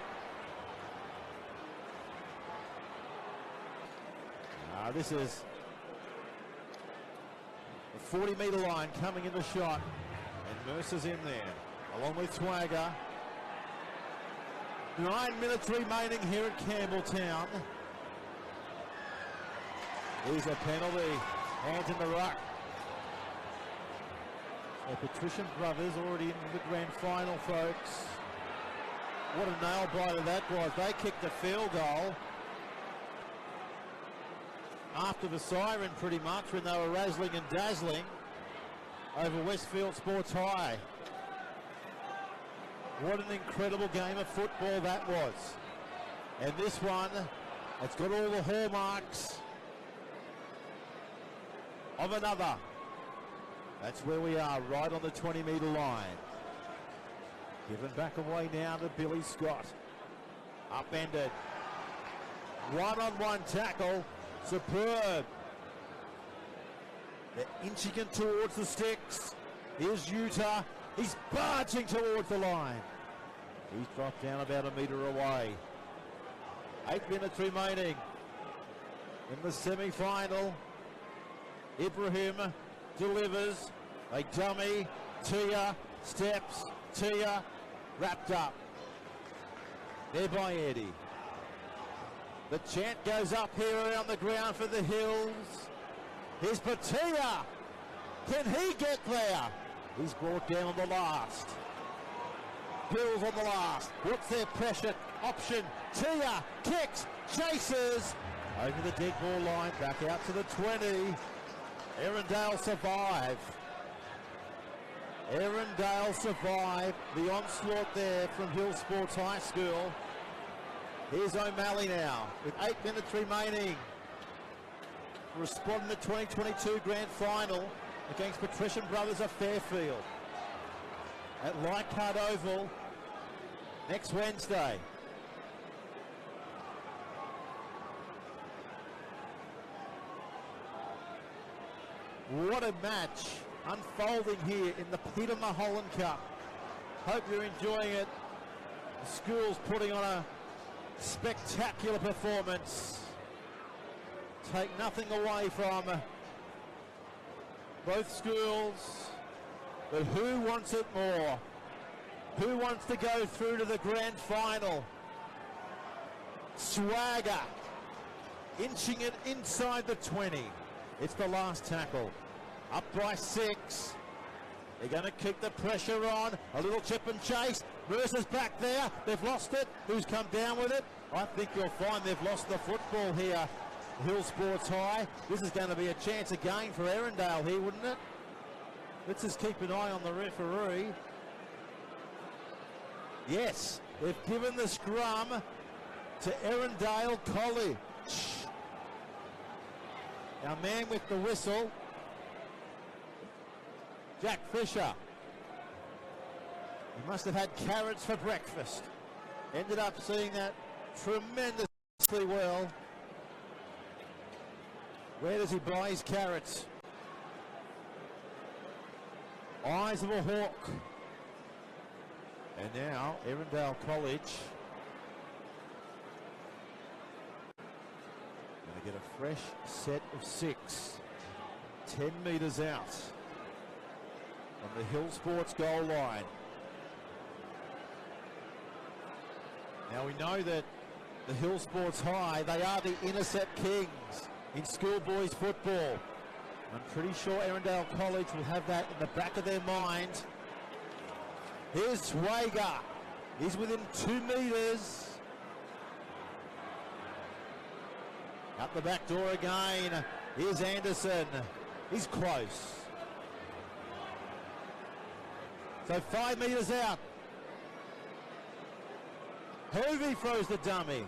This is the 40-metre line coming in the shot. And Mercer's in there, along with Swagger. 9 minutes remaining here at Campbelltown. Here's a penalty. Hands in the ruck. So Patrician Brothers already in the grand final, folks. What a nail-biter that was. They kicked a field goal after the siren, pretty much, when they were razzling and dazzling over Westfield Sports High. What an incredible game of football that was. And this one, it's got all the hallmarks of another. That's where we are, right on the 20-metre line. Given back away now to Billy Scott. Upended. One-on-one tackle. Superb. They're inching it towards the sticks. Here's Utah. He's barging towards the line. He's dropped down about a metre away. 8 minutes remaining. in the semi-final. Ibrahim delivers a dummy. Tia steps. Tia wrapped up there by Eddie. The chant goes up here around the ground for the Hills. Here's Patia. Can he get there? He's brought down the last. Hills on the last. What's their pressure option? Tia kicks, chases over the dead ball line, back out to the 20. Erindale survive. Erindale survive the onslaught there from Hill Sports High School. Here's O'Malley now with 8 minutes remaining. For a spot in the 2022 Grand Final against Patrician Brothers of Fairfield at Leichhardt Oval next Wednesday. What a match unfolding here in the Peter Mulholland Cup. Hope you're enjoying it. The school's putting on a spectacular performance. Take nothing away from both schools, but who wants it more? Who wants to go through to the grand final? Swagger inching it inside the 20. It's the last tackle. Up by 6. They're going to keep the pressure on. A little chip and chase. Mercer's back there. They've lost it. Who's come down with it? I think you'll find they've lost the football here. Hill Sports High. This is going to be a chance again for Erindale here, wouldn't it? Let's just keep an eye on the referee. Yes, they've given the scrum to Erindale College. Our man with the whistle, Jack Fisher. He must have had carrots for breakfast. Ended up seeing that tremendously well. Where does he buy his carrots? Eyes of a hawk. And now Erindale College going to get a fresh set of 6. 10 metres out on the Hill Sports goal line. Now we know that the Hill Sports High, they are the intercept kings in schoolboys football. I'm pretty sure Erindale College will have that in the back of their mind. Here's Swager. He's within 2 metres. Up the back door again. Here's Anderson. He's close. So 5 metres out. Hovey throws the dummy.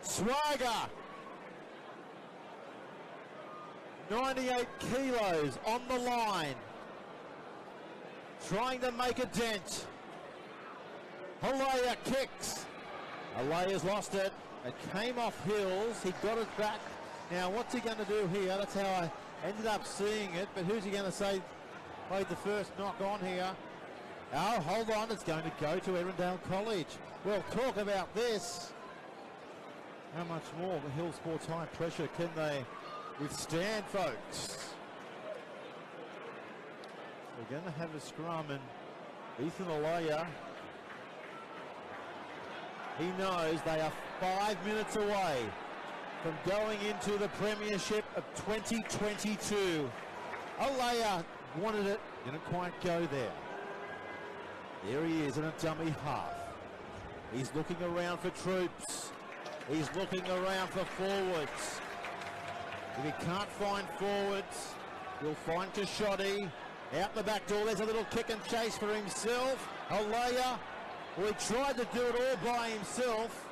Swagger. 98 kilos on the line. Trying to make a dent. Halea kicks. Halea's lost it. It came off Hills. He got it back. Now what's he going to do here? That's how I ended up seeing it. But who's he going to say played the first knock on here? Oh, hold on. It's going to go to Erindale College. Well, talk about this. How much more the Hill Sports High pressure can they withstand, folks? We're going to have a scrum, and Ethan Halea, he knows they are 5 minutes away from going into the premiership of 2022. Halea wanted it, didn't quite go there. There he is in a dummy half. He's looking around for troops. He's looking around for forwards. If he can't find forwards, he'll find Kashoti. Out the back door, there's a little kick and chase for himself. Halea, well, he tried to do it all by himself,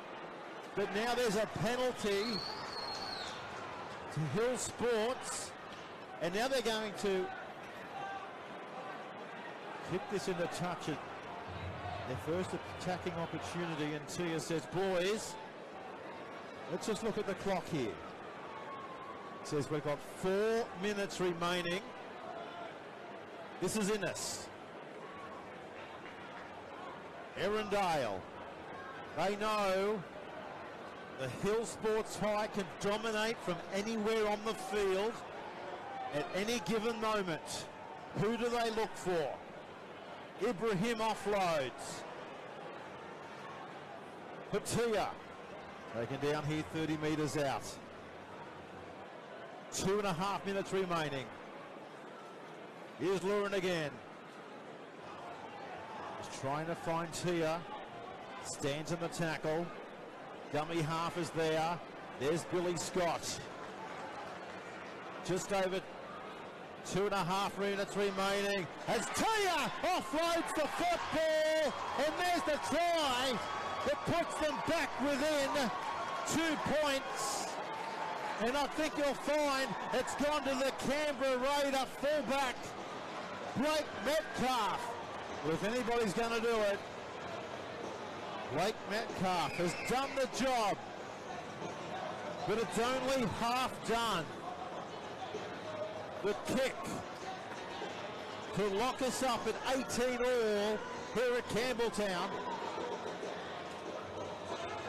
but now there's a penalty to Hill Sports, and now they're going to kick this into touch at their first attacking opportunity, and Tia says, boys, let's just look at the clock here. It says we've got 4 minutes remaining. This is Innes. Erindale. They know The Hill Sports High can dominate from anywhere on the field at any given moment. Who do they look for? Ibrahim offloads. Patia taken down here 30 metres out. 2.5 minutes remaining. Here's Lurin again. He's trying to find Tia. Stands in the tackle. Dummy half is there. There's Billy Scott. Just over 2.5 minutes remaining. As Tia offloads the football, and there's the try that puts them back within 2 points. And I think you'll find it's gone to the Canberra Raider fullback, Blake Metcalf. Well, if anybody's going to do it, Blake Metcalf has done the job, but it's only half done. The kick to lock us up at 18 all here at Campbelltown.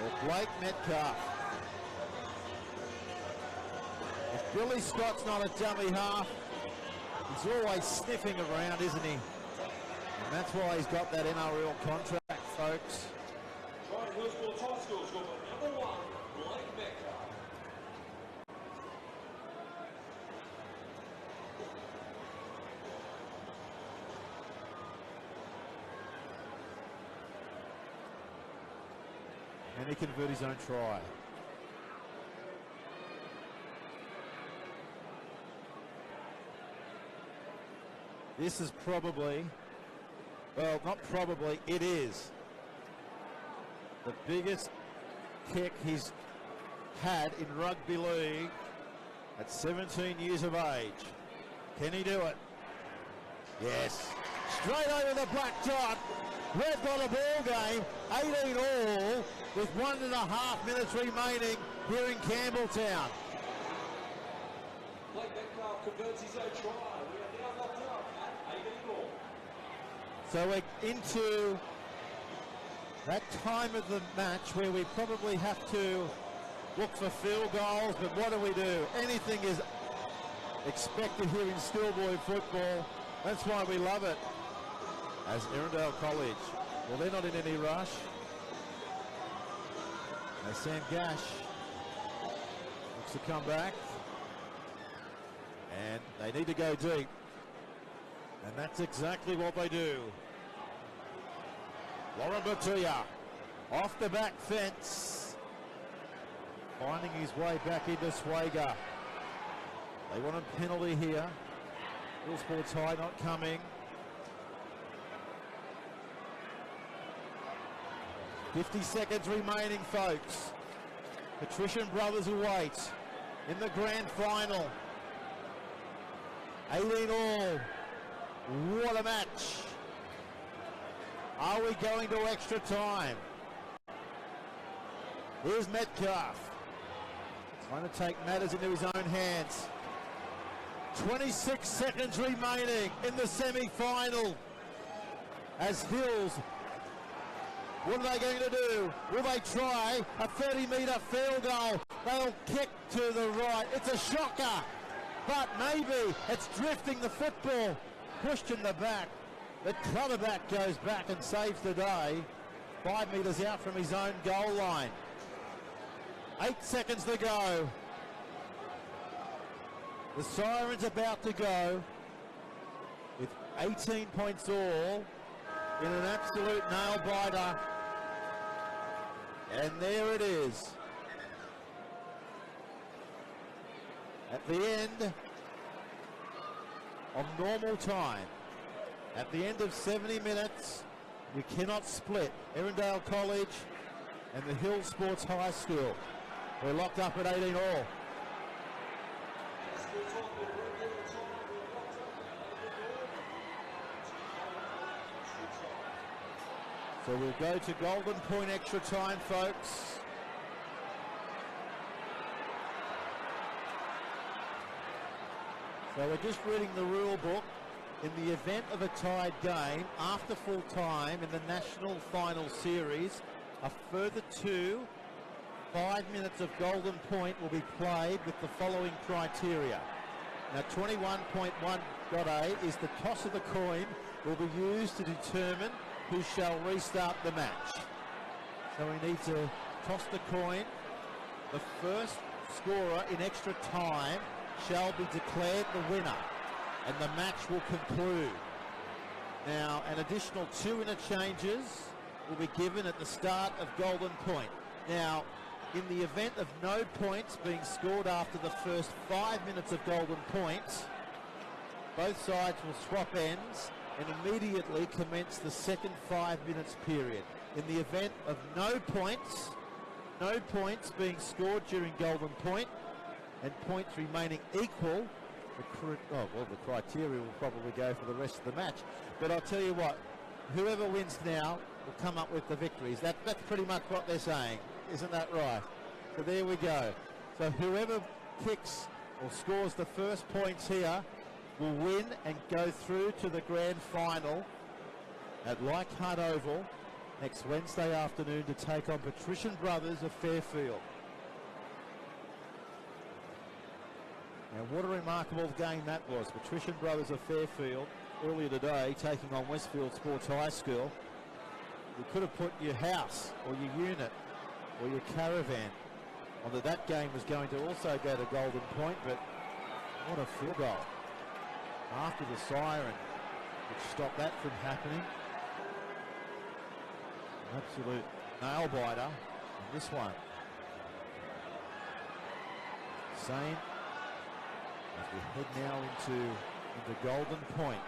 Well, Blake Metcalf. If Billy Scott's not a dummy half, he's always sniffing around, isn't he? And that's why he's got that NRL contract, folks. And he converted his own try. This is probably, well, not probably, it is the biggest kick he's had in rugby league at 17 years of age. Can he do it? Yes. Straight over the black dot. Red got a ball game, 18 all, with 1.5 minutes remaining here in Campbelltown. Blake Metcalf converts his own try. We are now locked up at 18 all. So we're into that time of the match where we probably have to look for field goals, but what do? Anything is expected here in schoolboy football. That's why we love it. As Erindale College, well, they're not in any rush. As Sam Gash looks to come back, and they need to go deep, and that's exactly what they do. Lauren Batuya off the back fence, finding his way back into Swager. They want a penalty here. Hill Sports High not coming. 50 seconds remaining, folks. Patrician Brothers await in the grand final. 18 all. What a match. Are we going to extra time? Here's Metcalf. Trying to take matters into his own hands. 26 seconds remaining in the semi-final. As Hills, what are they going to do? Will they try a 30-metre field goal? They'll kick to the right. It's a shocker, but maybe it's drifting the football. Pushed in the back. The quarterback goes back and saves the day. 5 metres out from his own goal line. 8 seconds to go. The siren's about to go with 18 points all in an absolute nail-biter. And there it is. At the end of normal time, at the end of 70 minutes, you cannot split Erindale College and the Hill Sports High School. We're locked up at 18 all. So we'll go to Golden Point extra time, folks. So we're just reading the rule book. In the event of a tied game, after full time in the National Final Series, a further 2 5 minutes of Golden Point will be played with the following criteria. Now 21.1.8 is the toss of the coin will be used to determine who shall restart the match. So we need to toss the coin. The first scorer in extra time shall be declared the winner, and the match will conclude. Now, an additional 2 interchanges will be given at the start of Golden Point. Now, in the event of no points being scored after the first 5 minutes of Golden Point, both sides will swap ends and immediately commence the second 5 minutes period. In the event of no points being scored during Golden Point and points remaining equal, the criteria will probably go for the rest of the match. But I'll tell you what, whoever wins now will come up with the victories. That's pretty much what they're saying. Isn't that right? So there we go. So whoever kicks or scores the first points here will win and go through to the grand final at Leichhardt Oval next Wednesday afternoon to take on Patrician Brothers of Fairfield. Now what a remarkable game that was. Patrician Brothers of Fairfield earlier today taking on Westfield Sports High School. You could have put your house or your unit or your caravan on that game was going to also go to Golden Point, but what a field goal after the siren which stopped that from happening. An absolute nail biter in this one. Same as we head now into Golden Point.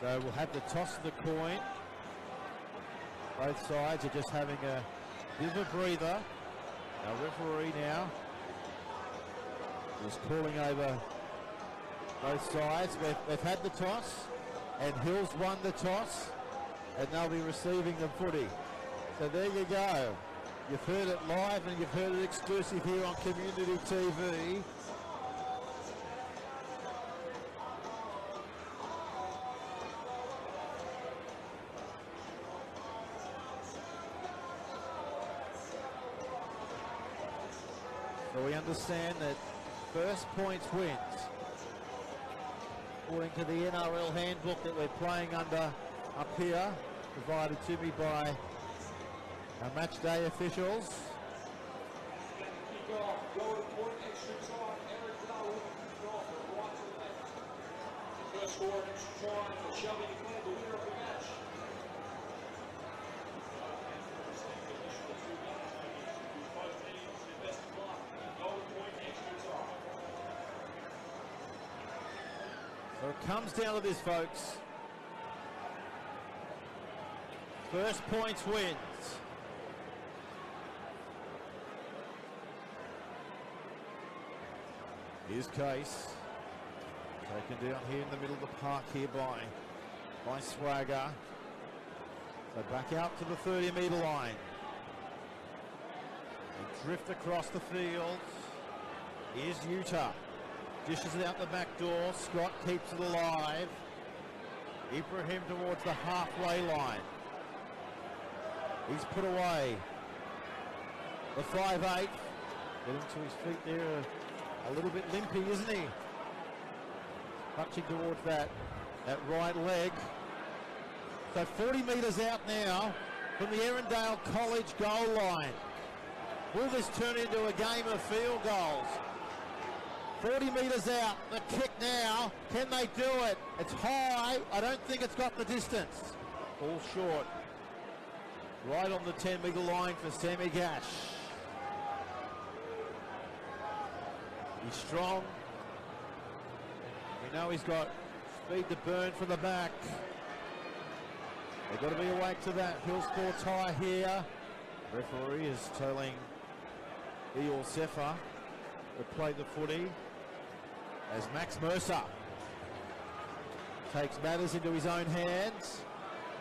So we'll have the toss of the coin. Both sides are just having a bit of a breather. Our referee now is calling over both sides. They've had the toss, and Hills won the toss, and they'll be receiving the footy. So there you go. You've heard it live and you've heard it exclusive here on Community TV. So we understand that first points wins. According to the NRL handbook that we're playing under up here, provided to me by our match day officials. Kick off, Golden Point, extra time, Erindale will kick off right to left. First score, extra time, shall be declared the winner of the match. So it comes down to this, folks. First points wins. Here's Case. Taken down here in the middle of the park here by Swagger. So back out to the 30-metre line. They drift across the field. Here's Utah. Dishes it out the back door. Scott keeps it alive. Ibrahim towards the halfway line. He's put away. The 5'8". Getting to his feet there. A little bit limpy, isn't he? Touching towards that right leg. So 40 metres out now from the Erindale College goal line. Will this turn into a game of field goals? 40 metres out, the kick now. Can they do it? It's high. I don't think it's got the distance. All short. Right on the 10-metre line for Sammy Gash. He's strong. We know he's got speed to burn from the back. They've got to be awake to that. Hill Sports High here. Referee is telling Eeyore Sefa to play the footy as Max Mercer takes matters into his own hands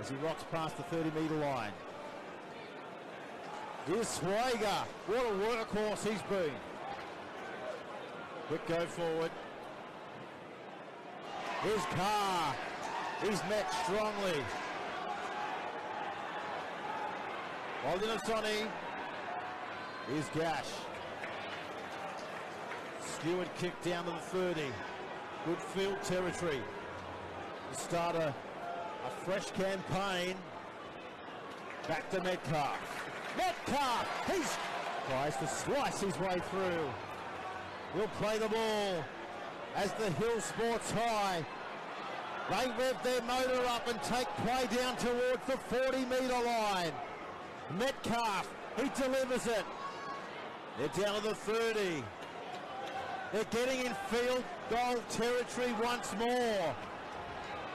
as he rocks past the 30-metre line. Here's Swagger. What a workhorse he's been. Quick go forward. Here's Carr. He's met strongly. Holding us on is Gash. Skewered kick down to the 30. Good field territory to start a fresh campaign. Back to Metcalf. Metcalf! He tries to slice his way through. We'll play the ball as the Hill Sports High. They rev their motor up and take play down towards the 40-metre line. Metcalf, he delivers it. They're down to the 30. They're getting in field goal territory once more.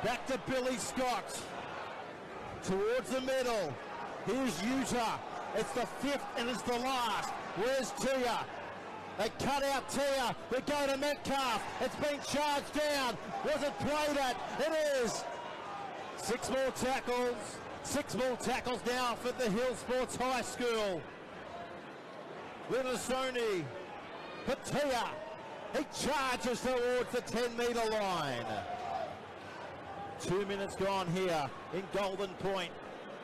Back to Billy Scott. Towards the middle. Here's Utah. It's the 5th and it's the last. Where's Tia? They cut out Tia. They go to Metcalf. It's been charged down. Was it played at? It is. 6 more tackles. 6 more tackles now for the Hill Sports High School. Linasoni. Patia. He charges towards the 10-metre line. 2 minutes gone here in Golden Point.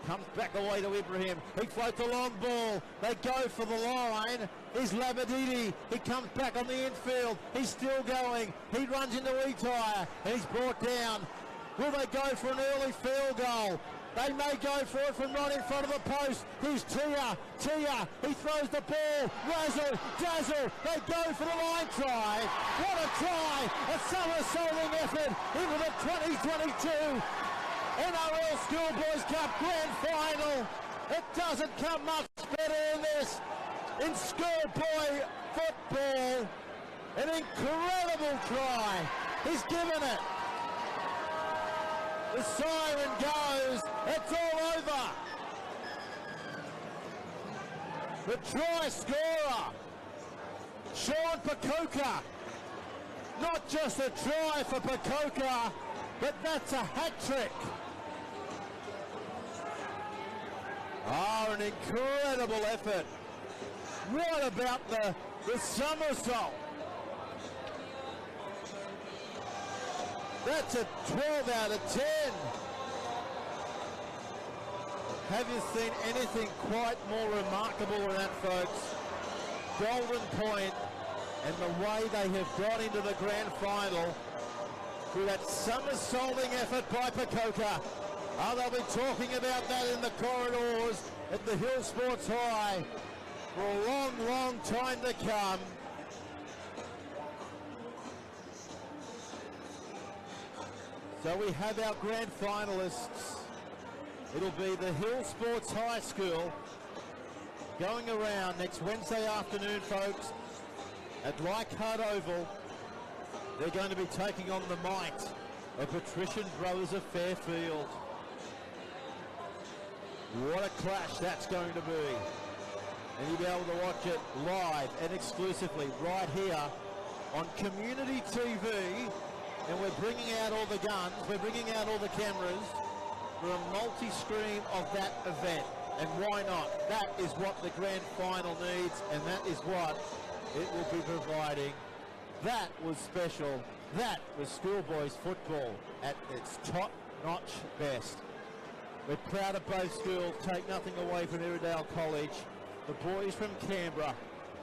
Comes back away to Ibrahim. He floats a long ball. They go for the line. Is Labadidi. He comes back on the infield. He's still going. He runs into Etire and he's brought down. Will they go for an early field goal? They may go for it from right in front of the post. Here's Tia. Tia. He throws the ball. Razzle. Dazzle. They go for the line try. What a try. A somersaulting effort into the 2022 NRL Schoolboys Cup Grand Final. It doesn't come much better than this in schoolboy football. An incredible try. He's given it. The siren goes. It's all over. The try scorer, Sean Pacoka. Not just a try for Pacoka, but that's a hat trick. Oh, an incredible effort. What about the somersault? That's a 12 out of 10. Have you seen anything quite more remarkable than that, folks? Golden Point and the way they have got into the grand final through that somersaulting effort by Pacoka. Oh, they'll be talking about that in the corridors at the Hill Sports High for a long, long time to come. So we have our grand finalists. It'll be the Hill Sports High School going around next Wednesday afternoon, folks, at Leichhardt Oval. They're going to be taking on the might of Patrician Brothers of Fairfield. What a clash that's going to be. And you'll be able to watch it live and exclusively right here on Community TV. And we're bringing out all the guns, we're bringing out all the cameras for a multi-screen of that event. And why not? That is what the grand final needs, and that is what it will be providing. That was special. That was schoolboys football at its top-notch best. We're proud of both schools. Take nothing away from Erindale College. The boys from Canberra